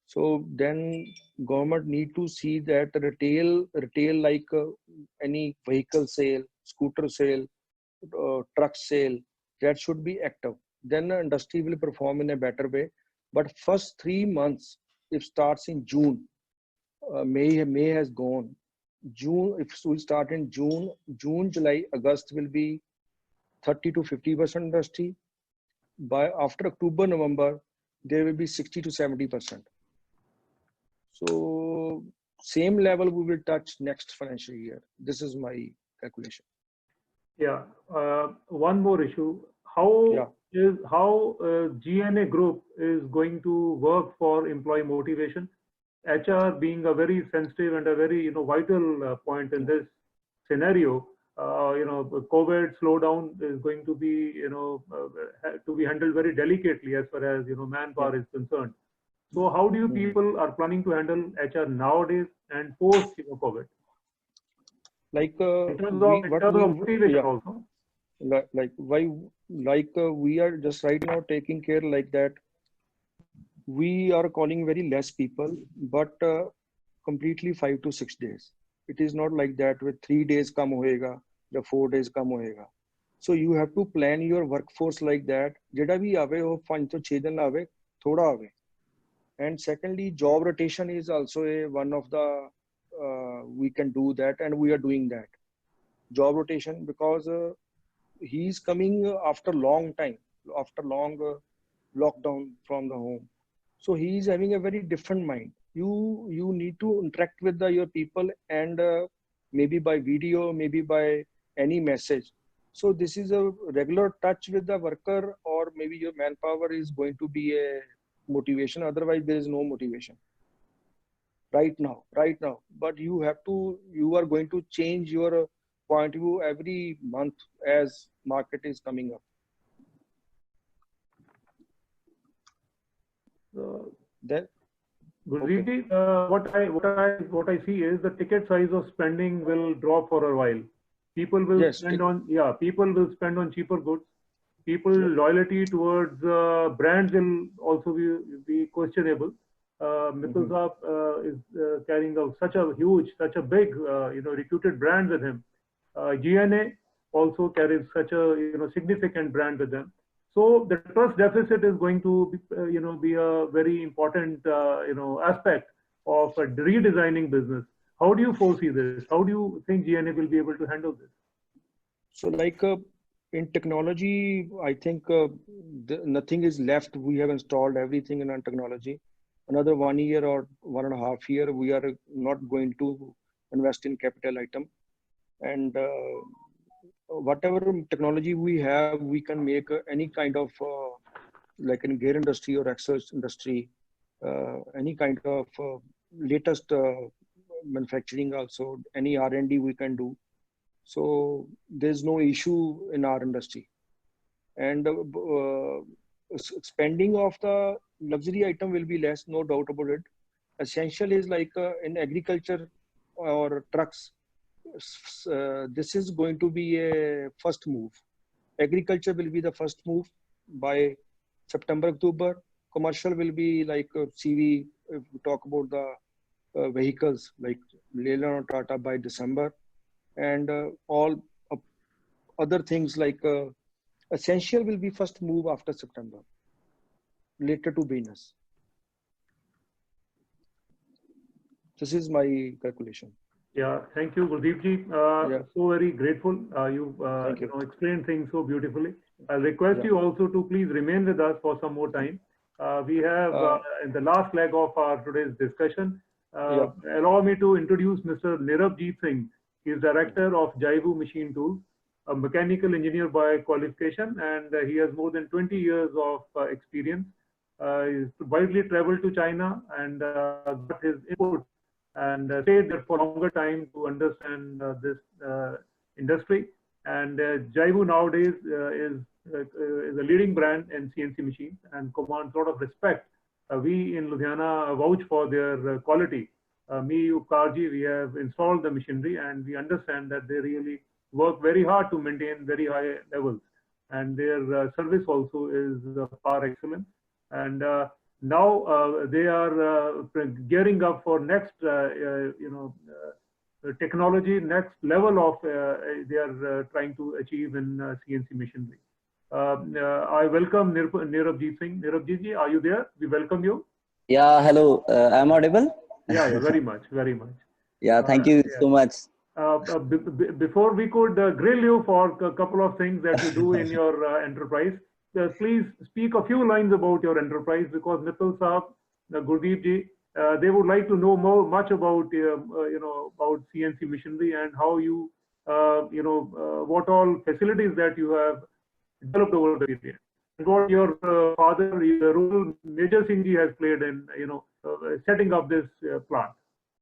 So then government need to see that retail like any vehicle sale, scooter sale, truck sale, that should be active. Then the industry will perform in a better way. But first 3 months, if starts in June, May has gone. June, if we start in June, July, August will be 30 to 50% industry. By after October, November, there will be 60 to 70%. So same level we will touch next financial year. This is my calculation. Yeah. One more issue. How GNA Group is going to work for employee motivation? HR being a very sensitive and a very vital point in this scenario. COVID slowdown is going to be to be handled very delicately as far as manpower is concerned. So how do you people are planning to handle HR nowadays and post COVID? Like in terms of motivation also. We are just right now taking care like that. We are calling very less people, but completely 5 to 6 days. It is not like that with 3 days come hoega, the 4 days come hoega. So you have to plan your workforce like that. Jada bhi aave ho 5 to 6 din aave, thoda aave. And secondly, job rotation is also one of the we can do that, and we are doing that. Job rotation, because he is coming after long time, after long lockdown from the home. So he is having a very different mind. You need to interact with your people, and maybe by video, maybe by any message. So this is a regular touch with the worker, or maybe your manpower is going to be a motivation. Otherwise, there is no motivation. Right now. But you are going to change your point of view every month as market is coming up. Gurjeet, what I see is the ticket size of spending will drop for a while. People will spend on cheaper goods. People loyalty towards brands will also be questionable. Mithil Saab is carrying out such a big reputed brand with him. GNA, also carries such a significant brand with them. So the trust deficit is going to be a very important aspect of redesigning business. How do you foresee this? How do you think GNA will be able to handle this? So like in technology, I think nothing is left. We have installed everything in our technology. Another 1 year or 1.5 year, we are not going to invest in capital item. And whatever technology we have, we can make any kind of like in gear industry or axles industry, any kind of latest manufacturing also, any R&D we can do. So there's no issue in our industry. And spending of the luxury item will be less, no doubt about it. Essential is like in agriculture or trucks, this is going to be a first move. Agriculture will be the first move by September, October. Commercial will be like CV, if we talk about the vehicles like Leyland or Tata by December. And all other things like essential will be first move after September, later to business. This is my calculation. Yeah, thank you, Gurdeep ji. So very grateful. You explained things so beautifully. I'll request you also to please remain with us for some more time. We have in the last leg of our today's discussion. Allow me to introduce Mr. Nirabjeet Singh. He is director of Jaivu Machine Tools, a mechanical engineer by qualification, and he has more than 20 years of experience. He's widely traveled to China and got his input and stayed there for a longer time to understand this industry. And Jaivu nowadays is a leading brand in CNC machines and commands a lot of respect. We in Ludhiana vouch for their quality. Me, Karji, we have installed the machinery and we understand that they really work very hard to maintain very high levels. And their service also is par excellent. And now they are gearing up for next, technology, next level of they are trying to achieve in CNC machinery. I welcome Nirabjeet Singh. Nirabjeet ji, are you there? We welcome you. Yeah, hello. I'm audible? Yeah, very much, very much. Yeah, thank you so much. Before we could grill you for a couple of things that you do in your enterprise, please speak a few lines about your enterprise, because Mittal Saab, Gurdeep ji, they would like to know much about about CNC machinery and how you what all facilities that you have developed over the period, and what your father, the role Major Singh ji has played in setting up this plant.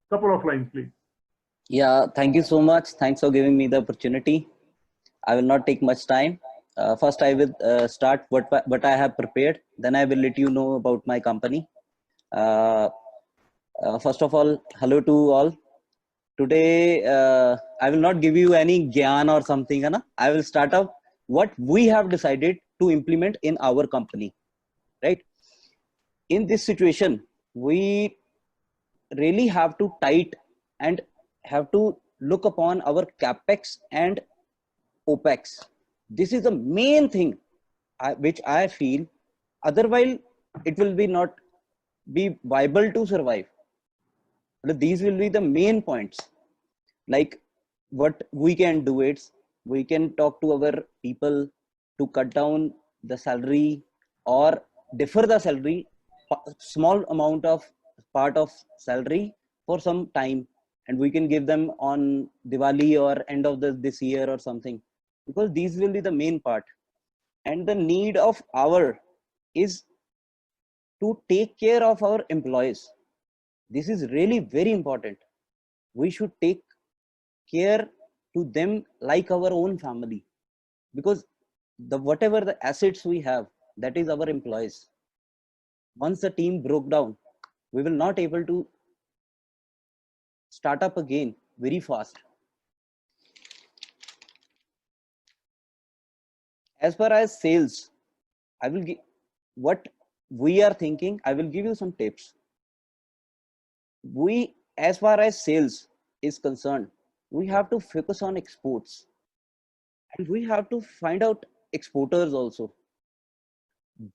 Couple of lines, please. Yeah, thank you so much. Thanks for giving me the opportunity. I will not take much time. First, I will start what I have prepared. Then I will let you know about my company. First of all, hello to all. Today, I will not give you any gyan or something. I will start up what we have decided to implement in our company. Right? In this situation, we really have to tight and have to look upon our capex and opex. This is the main thing which I feel. Otherwise, it will be not be viable to survive. But these will be the main points. Like what we can do is we can talk to our people to cut down the salary or defer the salary, small amount of part of salary for some time, and we can give them on Diwali or end of this year or something, because these will be the main part. And the need of our is to take care of our employees. This is really very important. We should take care to them like our own family, because whatever the assets we have, that is our employees. Once the team broke down, we will not able to start up again very fast. As far as sales, I will give what we are thinking. I will give you some tips. As far as sales is concerned, we have to focus on exports. And we have to find out exporters also.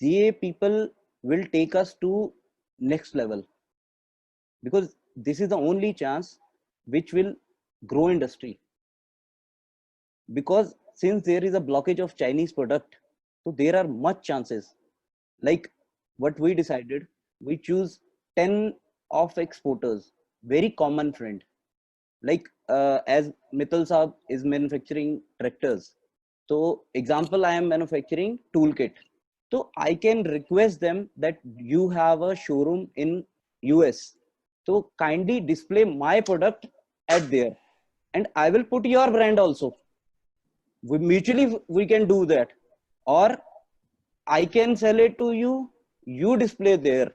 They people will take us to next level, because this is the only chance which will grow industry. Because since there is a blockage of Chinese product, so there are much chances. Like what we decided, we choose 10 of exporters, very common friend. Like as Mittal Saab is manufacturing tractors, so example, I am manufacturing toolkit. So I can request them that you have a showroom in US. So kindly display my product at there, and I will put your brand also. We mutually we can do that, or I can sell it to you. You display there,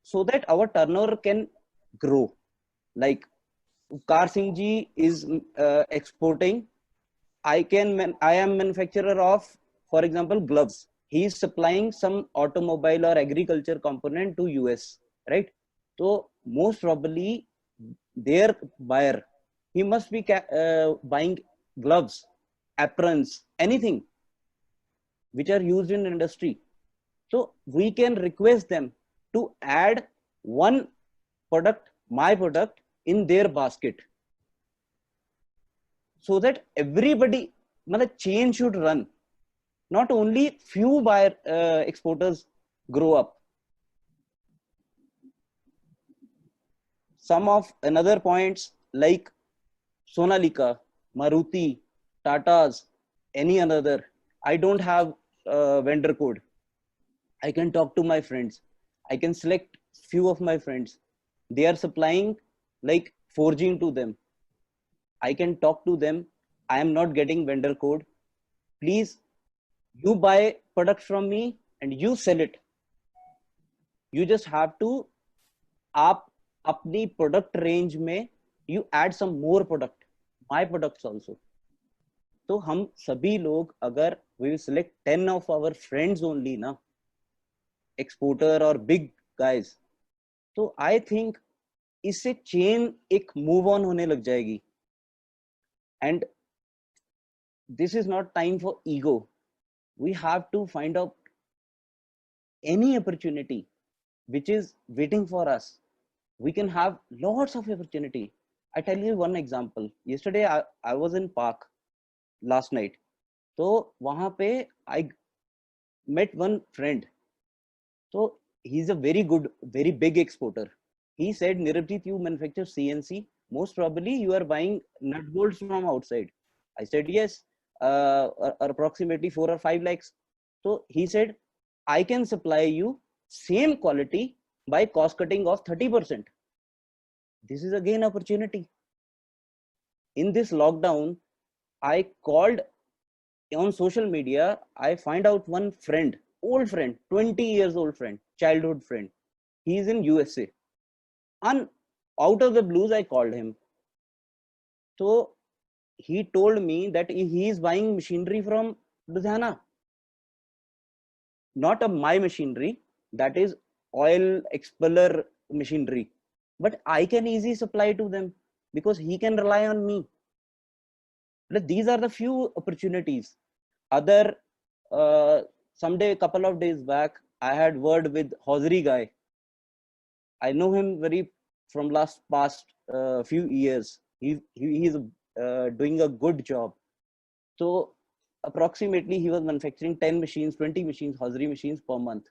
so that our turnover can grow. Like Kar Singh ji is exporting. I am manufacturer of, for example, gloves. He is supplying some automobile or agriculture component to US, right? So most probably their buyer, he must be buying gloves, aprons, anything which are used in industry. So we can request them to add one product, my product, in their basket, so that everybody, the chain should run. Not only few buyer exporters grow up. Some of another points like Sonalika, Maruti, Tatas, any another. I don't have vendor code. I can talk to my friends. I can select few of my friends. They are supplying like forging to them. I can talk to them. I am not getting vendor code. Please, you buy product from me and you sell it. You just have to, आप अपनी product range में you add some more product, my products also. तो हम सभी लोग अगर we will select 10 of our friends only ना, exporter or big guys, तो I think इससे chain एक move on होने लग जाएगी. And this is not time for ego. We have to find out any opportunity which is waiting for us. We can have lots of opportunity. I tell you one example. Yesterday I was in park last night. So वहाँ पे I met one friend. So he's a very good, very big exporter. He said, Nirabjit, you manufacture CNC. Most probably you are buying nut bolts from outside. I said, yes, approximately 4 or 5 lakhs. So he said, I can supply you same quality by cost cutting of 30%. This is again opportunity. In this lockdown, I called on social media. I find out one friend, old friend, 20 years old friend, childhood friend. He is in USA. And out of the blues, I called him. So he told me that he is buying machinery from Ludhiana. Not a my machinery, that is oil expeller machinery. But I can easily supply to them because he can rely on me. But these are the few opportunities. Other, someday, a couple of days back, I had word with Hosri guy. I know him very from past few years. He's doing a good job. So approximately he was manufacturing 10 machines, 20 machines, Hosri machines per month.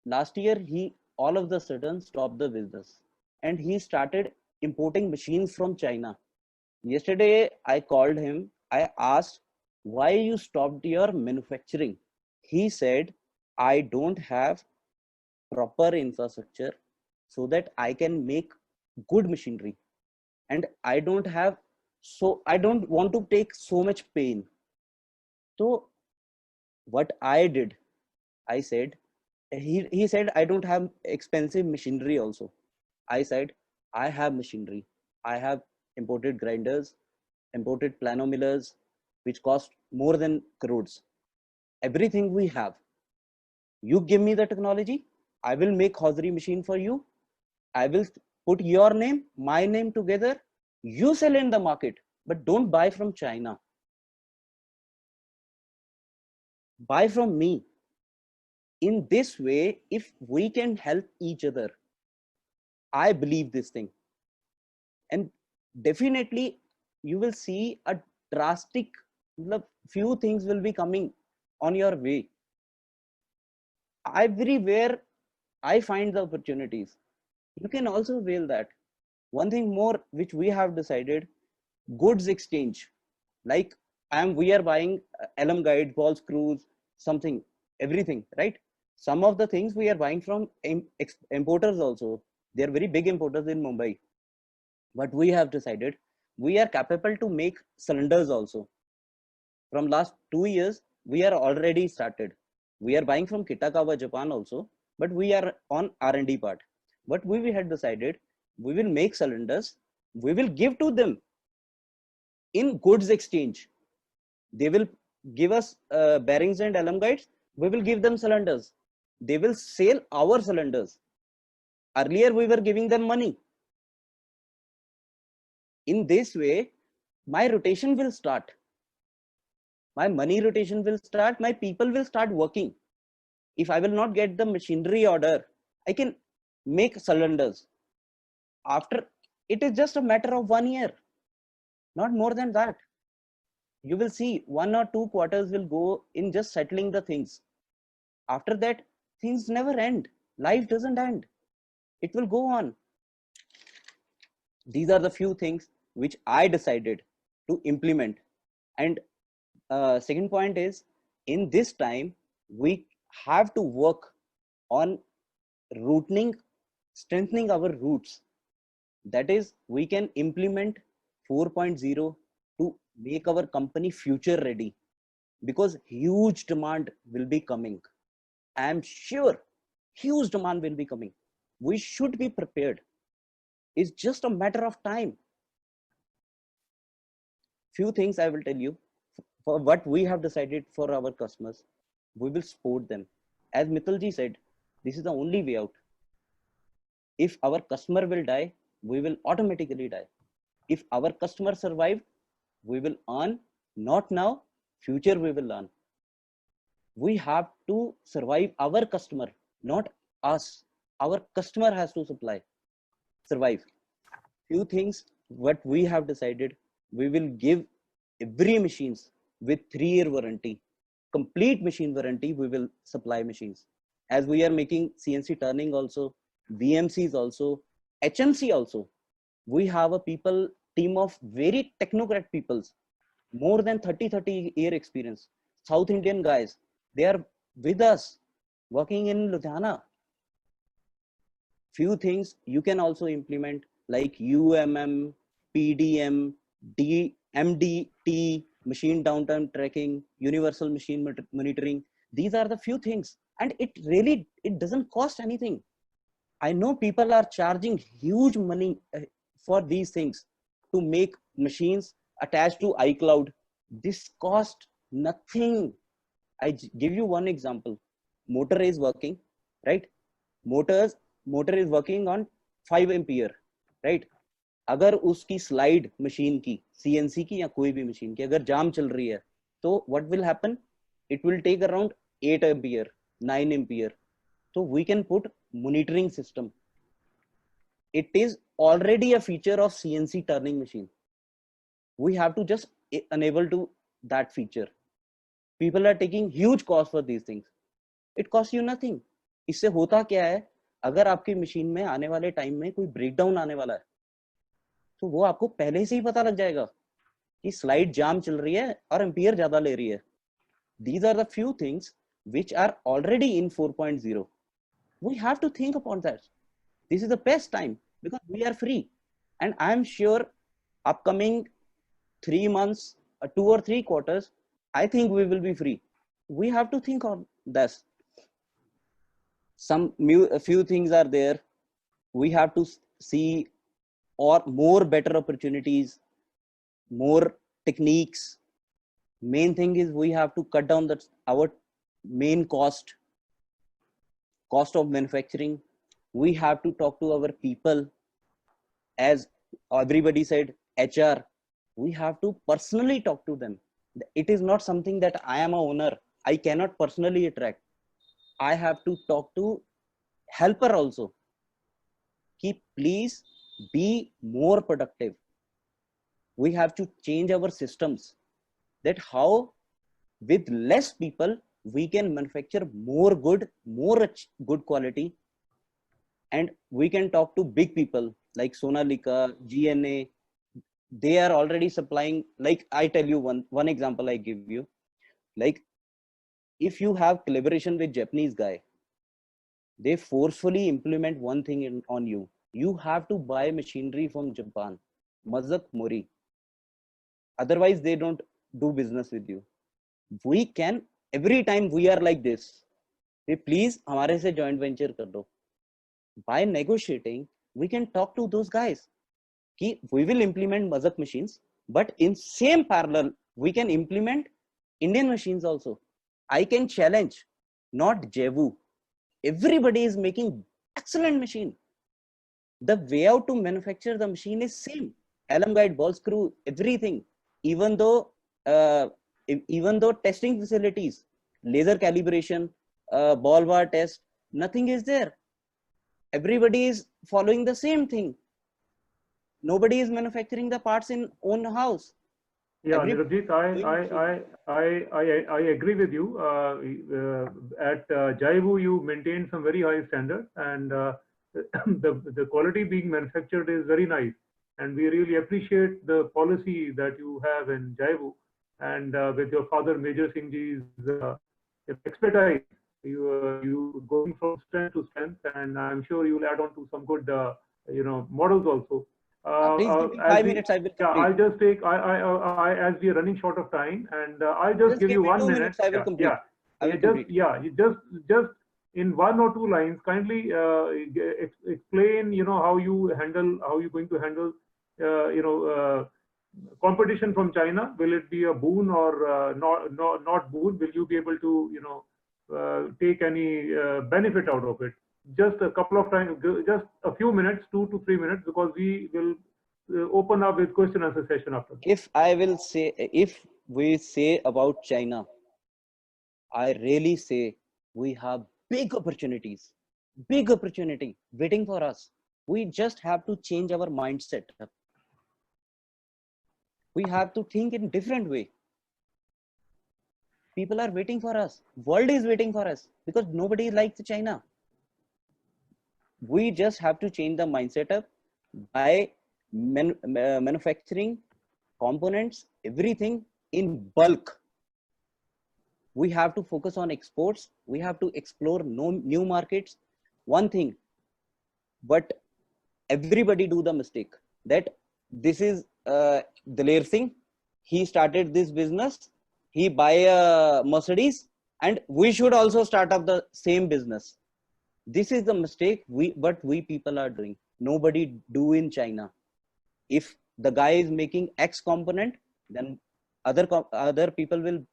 Last year, he all of the sudden stopped the business and he started importing machines from China. Yesterday, I called him. I asked, why you stopped your manufacturing? He said, I don't have proper infrastructure so that I can make good machinery. And I don't want to take so much pain. So what I did, I said, he said, I don't have expensive machinery also. I said, I have machinery. I have imported grinders, imported plano millers, which cost more than crores. Everything we have. You give me the technology, I will make Hosri machine for you. I will put your name, my name together. You sell in the market, but don't buy from China. buy from me. In this way, if we can help each other, I believe this thing. And definitely you will see a drastic, few things will be coming on your way. Everywhere I find the opportunities, you can also avail that. One thing more which we have decided, goods exchange. Like we are buying LM guides, ball screws, something, everything, right? Some of the things we are buying from importers also. They are very big importers in Mumbai. But we have decided we are capable to make cylinders also. From last 2 years, we are already started. We are buying from Kitagawa, Japan also, but we are on R&D part. But we had decided we will make cylinders, we will give to them in goods exchange. They will give us bearings and LM guides, we will give them cylinders. They will sell our cylinders. Earlier we were giving them money. In this way, my rotation will start. My money rotation will start, my people will start working. If I will not get the machinery order, I can make cylinders. After, it is just a matter of 1 year, not more than that. You will see 1 or 2 quarters will go in just settling the things. After that, things never end. Life doesn't end. It will go on. These are the few things which I decided to implement. And second point is, in this time, we have to work on strengthening our roots. That is, we can implement 4.0 to make our company future ready, because huge demand will be coming. I am sure huge demand will be coming. We should be prepared. It's just a matter of time. Few things I will tell you. For what we have decided for our customers, we will support them. As Mittalji said, this is the only way out. If our customer will die, we will automatically die. If our customer survive, we will earn. Not now, future we will earn. We have to survive our customer, not us. Our customer has to survive. Few things what we have decided, we will give every machines with 3-year warranty, complete machine warranty. We will supply machines. As we are making CNC turning also, VMCs also, HMC also. We have a team of very technocrat peoples, more than 30 year experience. South Indian guys, they are with us, working in Ludhiana. Few things you can also implement, like UMM, PDM, MDT, machine downtime tracking, universal machine monitoring. These are the few things, and it doesn't cost anything. I know people are charging huge money for these things to make machines attached to iCloud. This cost nothing. I give you one example. Motor is working, right? Motor is working on 5 ampere, right? अगर उसकी slide machine की, CNC की या कोई भी machine की अगर जाम चल रही है, तो what will happen? It will take around 8 ampere, 9 ampere. So we can put monitoring system. It is already a feature of CNC turning machine. We have to just enable to that feature. People are taking huge cost for these things. It costs you nothing. इससे होता क्या है, अगर आपकी machine में आने वाले time में कोई ब्रेकडाउन आने वाला है, तो वो आपको पहले से ही पता लग जाएगा कि स्लाइड जाम चल रही है और एम्पियर ज्यादा ले रही है. These are the few things which are already in 4.0. We have to think upon that. This is the best time because we are free, and I am sure upcoming 3 months, 2 or 3 quarters, I think we will be free. We have to think on this. A few things are there. We have to see or more better opportunities, more techniques. Main thing is we have to cut down our main cost of manufacturing. We have to talk to our people. As everybody said, HR, we have to personally talk to them. It is not something that I am a owner I cannot personally attract. I have to talk to helper also. Keep, please be more productive. We have to change our systems, that how with less people we can manufacture more good quality, and we can talk to big people like Sonalika, GNA. They are already supplying. Like I tell you one example I give you, like if you have collaboration with Japanese guy, they forcefully implement one thing on you. You have to buy machinery from Japan, Mazak Mori. Otherwise, they don't do business with you. We can, every time we are like this, please, हमारे से joint venture कर दो. By negotiating, we can talk to those guys. We will implement Mazak machines, but in same parallel, we can implement Indian machines also. I can challenge, not Jevu. Everybody is making excellent machine. The way out to manufacture the machine is same. Alum guide, ball screw, everything. Even though testing facilities, laser calibration, ball bar test, nothing is there. Everybody is following the same thing. Nobody is manufacturing the parts in own house. Yeah, Nirabjit, I agree with you. At Jaivu, you maintain some very high standards, and the quality being manufactured is very nice. And we really appreciate the policy that you have in Jaivu, and with your father Major Singh Ji's expertise, you going from strength to strength, and I'm sure you will add on to some good models also. Please give me 5 minutes. I will complete. Yeah, I'll just take. As we are running short of time, and I'll just give you 1 minute. I will complete. You just in 1 or 2 lines, kindly explain. How you're going to handle. Competition from China. Will it be a boon or not boon? Will you be able to take any benefit out of it? Just a couple of times, just a few minutes, 2 to 3 minutes, because we will open up with question answer session after. If we say about China, I really say we have big opportunity waiting for us. We just have to change our mindset. We have to think in different way. People are waiting for us. World is waiting for us because nobody likes China. We just have to change the mindset up by manufacturing components, everything in bulk. We have to focus on exports. We have to explore new markets. One thing, but everybody do the mistake that this is Daler Singh. He started this business. He buy a Mercedes, and we should also start up the same business. This is the mistake we people are doing. Nobody do in China. If the guy is making X component, then other people will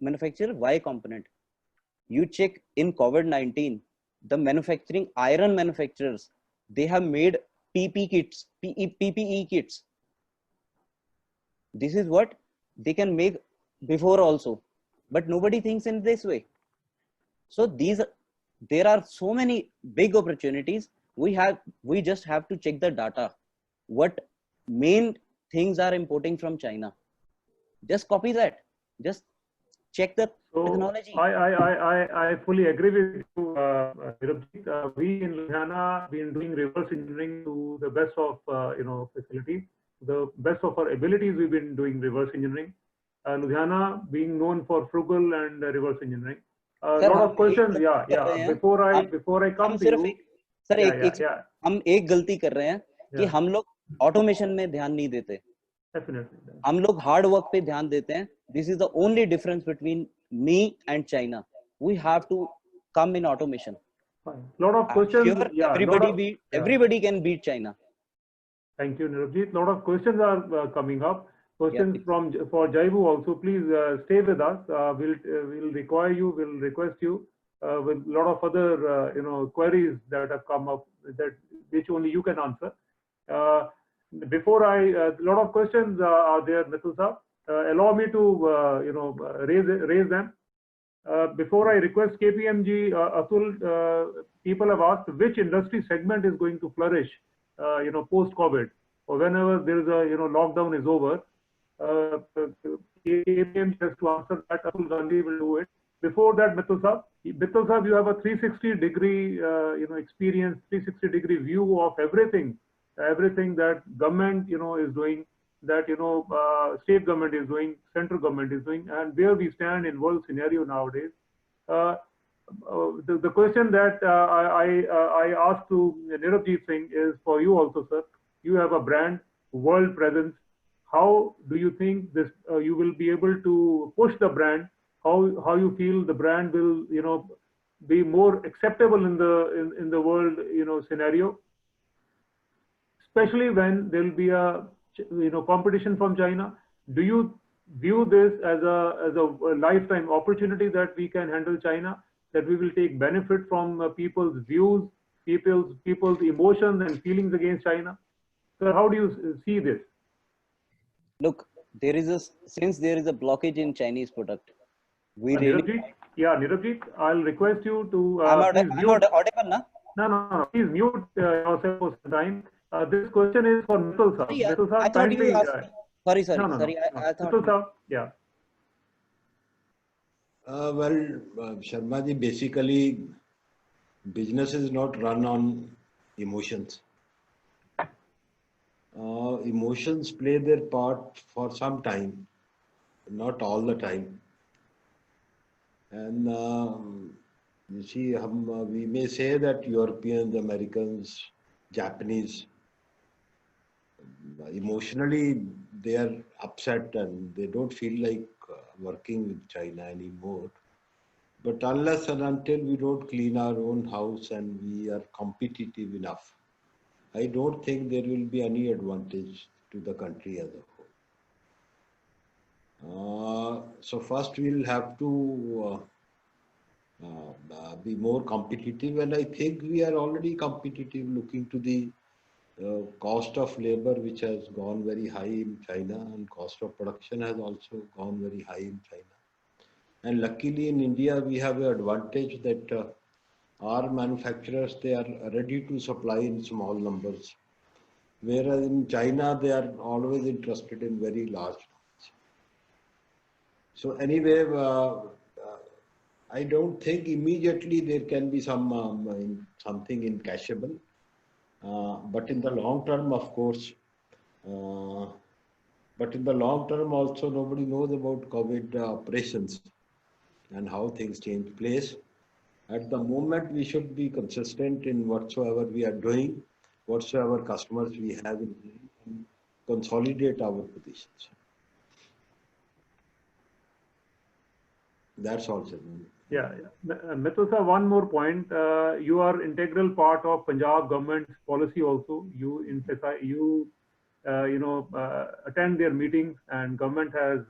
manufacture Y component. You check in COVID-19, the manufacturing iron manufacturers, they have made PPE kits. This is what they can make before also, but nobody thinks in this way. So there are so many big opportunities. We just have to check the data. What main things are importing from China? Just copy that. Just check the technology. I fully agree with you, Nirabjit. We in Ludhiana have been doing reverse engineering to the best of facility, the best of our abilities. We've been doing reverse engineering. Ludhiana being known for frugal and reverse engineering. A lot of questions. Before I come to you, sir हम एक गलती कर रहे हैं कि हम लोग automation में ध्यान नहीं देते. Definitely. हम लोग हार्ड वर्क पे ध्यान देते हैं. This is the only difference between me and China. We have to come in automation. Fine. Lot of questions. Sure everybody can beat China. Thank you, Nirabjit. Lot of questions are coming up. Questions for Jaivu also. Please stay with us. We'll require you. We'll request you with a lot of other queries that have come up which only you can answer. Before a lot of questions are there, Mithil sir. Allow me to raise them. Before I request KPMG, Atul, people have asked which industry segment is going to flourish, post-COVID, or whenever there is a, lockdown is over. KPMG has to answer that. Atul Gandhi will do it. Before that, Mithul Sahab, you have a 360-degree, experience, 360-degree view of everything that government, is doing, that, state government is doing, central government is doing, and where we stand in world scenario nowadays. The question that I asked to Nirabjeet Singh is for you also, sir. You have a brand, world presence. How do you think this you will be able to push the brand? How you feel the brand will, be more acceptable in the world, scenario, especially when there will be a, competition from China? Do you view this as a lifetime opportunity that we can handle China, that we will take benefit from people's views, people's emotions and feelings against China? So how do you see this? Look, since there is a blockage in Chinese product, we Nirabjeet, I'll request you to I'm audible, na? No. Please mute yourself for some time. This question is for Mithul Sahab. Mithul Sahab, I thought you asked. Sorry. No. I thought. Mithul Sahab, yeah. Sharma ji, basically, business is not run on emotions. Emotions play their part for some time, not all the time. And you see, we may say that Europeans, Americans, Japanese, emotionally they are upset and they don't feel like working with China anymore. But unless and until we don't clean our own house and we are competitive enough, I don't think there will be any advantage to the country as a whole. So first we'll have to be more competitive, and I think we are already competitive looking to the cost of labor, which has gone very high in China, and cost of production has also gone very high in China. And luckily in India, we have an advantage that our manufacturers, they are ready to supply in small numbers. Whereas in China, they are always interested in very large numbers. So anyway, I don't think immediately there can be something encashable. But in the long term, of course, but in the long term also, nobody knows about COVID operations and how things change place. At the moment, we should be consistent in whatsoever we are doing, whatsoever customers we have, and consolidate our positions. That's all, sir. Yeah. Mithul sir, one more point. You are integral part of Punjab government's policy also. You emphasize, attend their meetings, and government has,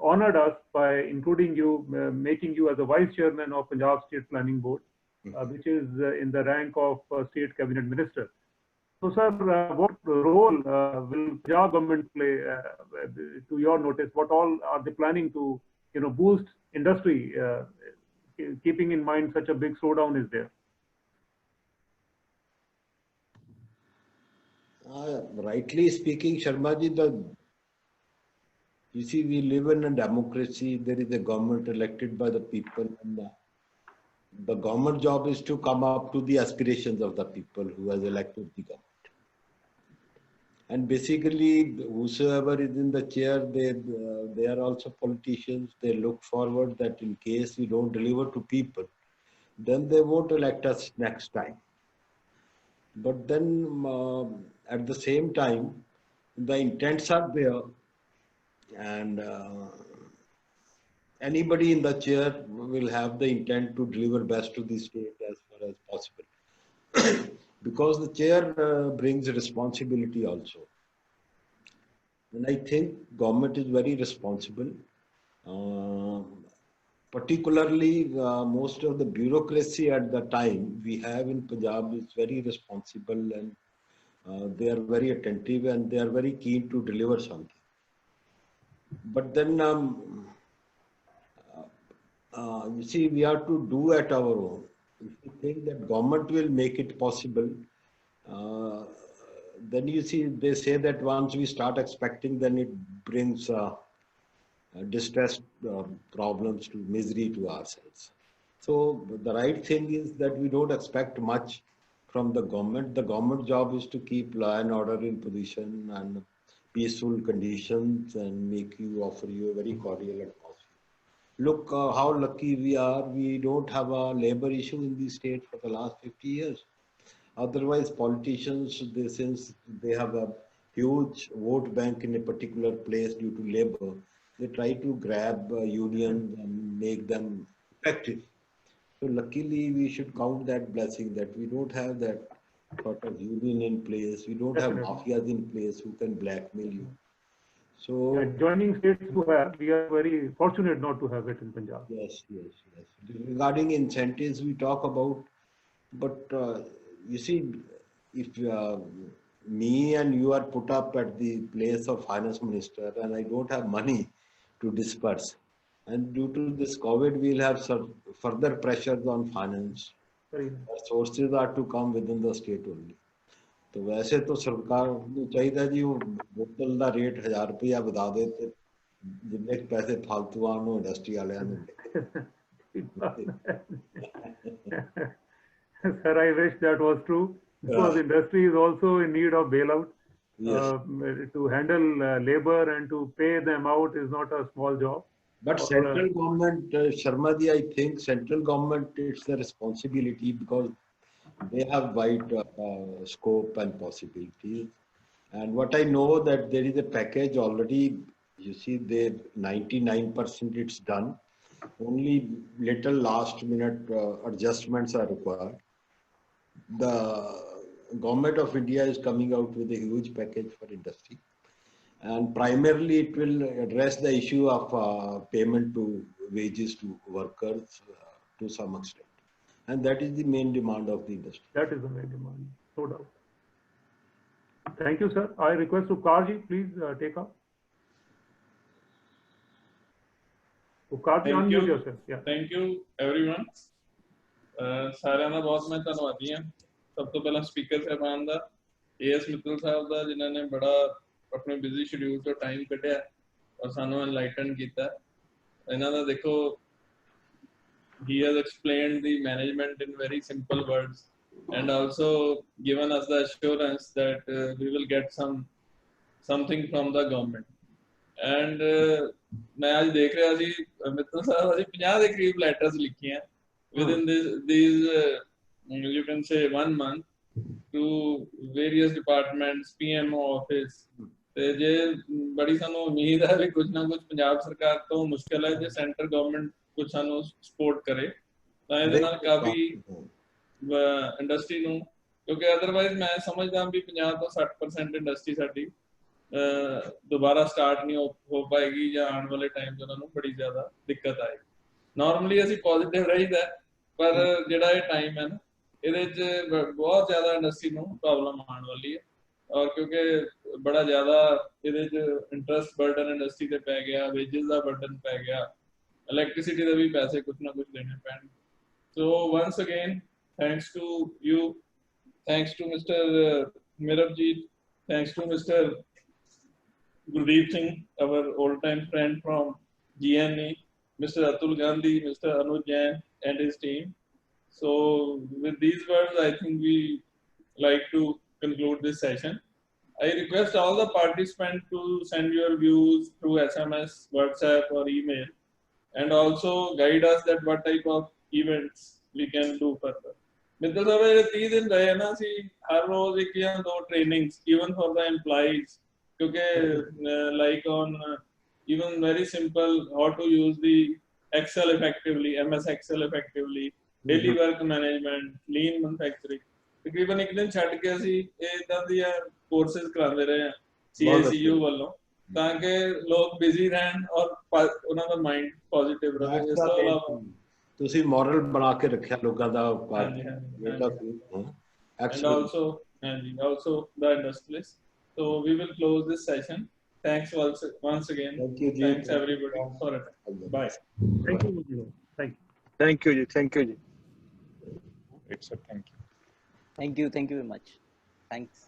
honored us by including you, making you as a vice chairman of Punjab State Planning Board, which is in the rank of state cabinet minister. So, sir, what role will Punjab government play, to your notice? What all are they planning to, boost industry, keeping in mind such a big slowdown is there? Rightly speaking, Sharmaji, you see, we live in a democracy. There is a government elected by the people, and the government job is to come up to the aspirations of the people who has elected the government. And basically, whosoever is in the chair, they are also politicians. They look forward that in case we don't deliver to people, then they won't elect us next time. But then at the same time, the intents are there, and anybody in the chair will have the intent to deliver best to the state as far as possible. Because the chair brings responsibility also. And I think government is very responsible. Particularly, most of the bureaucracy at the time we have in Punjab is very responsible, and they are very attentive, and they are very keen to deliver something. But then You see, we have to do at our own. If you think that government will make it possible, then you see, they say that once we start expecting, then it brings distress, problems, to misery to ourselves. So the right thing is that we don't expect much from the government. The government job is to keep law and order in position and peaceful conditions and offer you a very cordial atmosphere. Look how lucky we are. We don't have a labor issue in the state for the last 50 years. Otherwise, politicians, since they have a huge vote bank in a particular place due to labor, they try to grab unions and make them effective. So luckily, we should count that blessing that we don't have that sort of union in place. We don't have mafias in place who can blackmail you. So adjoining states to have, we are very fortunate not to have it in Punjab. Yes. Regarding incentives, we talk about, but you see, if me and you are put up at the place of finance minister and I don't have money to disperse, and due to this COVID, we'll have some further pressures on finance. Sources are to come within the state only. तो वैसे तो सरकार को चाहिए जी वो बोतल का rate 1000 रुपया बता दे तो जिन्ने पैसे फालतू आन वो इंडस्ट्री वाले ने Sir, I wish that was true, because industry is also in need of bailout. Yes. To handle labor and to pay them out is not a small job. But central government, Sharma ji, I think central government, it's the responsibility because they have wide scope and possibilities. And what I know that there is a package already, you see, they 99% it's done. Only little last minute adjustments are required. The government of India is coming out with a huge package for industry. And primarily it will address the issue of payment to wages to workers to some extent. And that is the main demand of the industry. That is the main demand, no doubt. Thank you, sir. I request Ukarji, please take up. Ukarji, unmute yourself. Yeah. Thank you, everyone. साਰਿਆਂ ਦਾ ਬਹੁਤ ਮੈਂ ਧੰਨਵਾਦੀ ਹਾਂ। ਸਭ ਤੋਂ ਪਹਿਲਾਂ speaker ਸਾਹਿਬਾਨ ਦਾ, AS Mittal ਸਾਹਿਬ ਦਾ, ਜਿਨ੍ਹਾਂ ਨੇ ਬੜਾ ਆਪਣੇ ਬਿਜ਼ੀ ਸ਼ਡਿਊਲ ਤੋਂ ਟਾਈਮ ਕੱਢਿਆ ਔਰ ਸਾਨੂੰ ਐਨਲਾਈਟਨ ਕੀਤਾ। ਇਹਨਾਂ ਦਾ ਦੇਖੋ, he has explained the management in very simple words and also given us the assurance that we will get something from the government. And मैं आज देख रहा थी मित्तल साहब अभी 50 के करीब लेटर्स लिखी हैं within these you can say 1 month to various departments, PMO office. ਤੇ ਜੇ ਬੜੀ ਸਾਨੂੰ ਉਮੀਦ ਹੈ ਵੀ ਕੁਝ ਨਾ ਕੁਝ ਪੰਜਾਬ ਸਰਕਾਰ ਤੋਂ ਮੁਸ਼ਕਲ ਹੈ ਜੇ ਸੈਂਟਰ ਗਵਰਨਮੈਂਟ ਕੁਝ ਸਾਨੂੰ ਸਪੋਰਟ ਕਰੇ ਤਾਂ ਇਹਦੇ ਨਾਲ ਕਾਫੀ ਇੰਡਸਟਰੀ ਨੂੰ, ਕਿਉਂਕਿ ਅਦਰਵਾਈਜ਼ ਮੈਂ ਸਮਝਦਾ ਵੀ 50 ਤੋਂ 60% ਇੰਡਸਟਰੀ ਸਾਡੀ ਦੁਬਾਰਾ ਸਟਾਰਟ ਨਹੀਂ ਹੋ ਪਾਏਗੀ ਜਾਂ ਆਉਣ ਵਾਲੇ ਟਾਈਮ 'ਚ ਉਹਨਾਂ ਨੂੰ ਬੜੀ ਜ਼ਿਆਦਾ ਦਿੱਕਤ ਆਏਗੀ। ਨਾਰਮਲੀ ਅਸੀਂ ਪੋਜ਼ਿਟਿਵ ਰਹੀਦਾ, ਪਰ ਜਿਹੜਾ ਇਹ ਟਾਈਮ ਹੈ ਨਾ ਇਹਦੇ 'ਚ ਬਹੁਤ ਜ਼ਿਆਦਾ ਇੰਡਸਟਰੀ ਨੂੰ ਪ੍ਰੋਬਲਮ ਆਉਣ ਵਾਲੀ ਹੈ। ਔਰ ਕਿਉਂਕਿ ਬੜਾ ਜ਼ਿਆਦਾ ਇਹਦੇ 'ਚ ਇੰਟਰਸਟ ਬਰਡਨ ਇੰਡਸਟਰੀ ਤੇ ਪੈ ਗਿਆ, ਵੇਜਸ ਦਾ ਬਰਡਨ ਪੈ ਗਿਆ, ਇਲੈਕਟ੍ਰਿਸਿਟੀ ਦੇ ਵੀ ਪੈਸੇ ਕੁਝ ਨਾ ਕੁਝ ਦੇਣੇ ਪੈਣ। So once again thanks to you, thanks to mister Mirabjeet, thanks to Mr. Gurdeep Singh, our old-time friend from GNE, Mr. Atul Gandhi, Mr. Anuj Jain and his team. So with these words, I think we like to conclude this session. I request all the participants to send your views through SMS, WhatsApp or email, and also guide us that what type of events we can do further. Mittal साहब 30 दिन रहे ना सी हर रोज एक या दो trainings even for the employees, क्योंकि like on even very simple how to use the Excel effectively, MS Excel effectively, daily work management, lean manufacturing. तकरीबन एक दिन छड़ के ਅਸੀਂ ਇਦਾਂ ਦੀਆਂ ਕੋਰਸਸ ਕਰਾਉਂਦੇ ਰਹੇ ਹਾਂ CICU ਵੱਲੋਂ, ਤਾਂ ਕਿ ਲੋਕ ਬਿਜ਼ੀ ਰਹਿਣ ਔਰ ਉਹਨਾਂ ਦਾ ਮਾਈਂਡ ਪੋਜ਼ਿਟਿਵ ਰਹੇ। ਇਸ ਤੋਂ ਇਲਾਵਾ ਤੁਸੀਂ ਮੋਰਲ ਬਣਾ ਕੇ ਰੱਖਿਆ ਲੋਕਾਂ ਦਾ। And also the industrialists. So we will close this session. Thanks once again. Thank you. Thanks everybody for it. Bye. Thank you. Thank you. Thank you, ji. Thank you, ji. It's a thank you. Thank you very much. Thanks.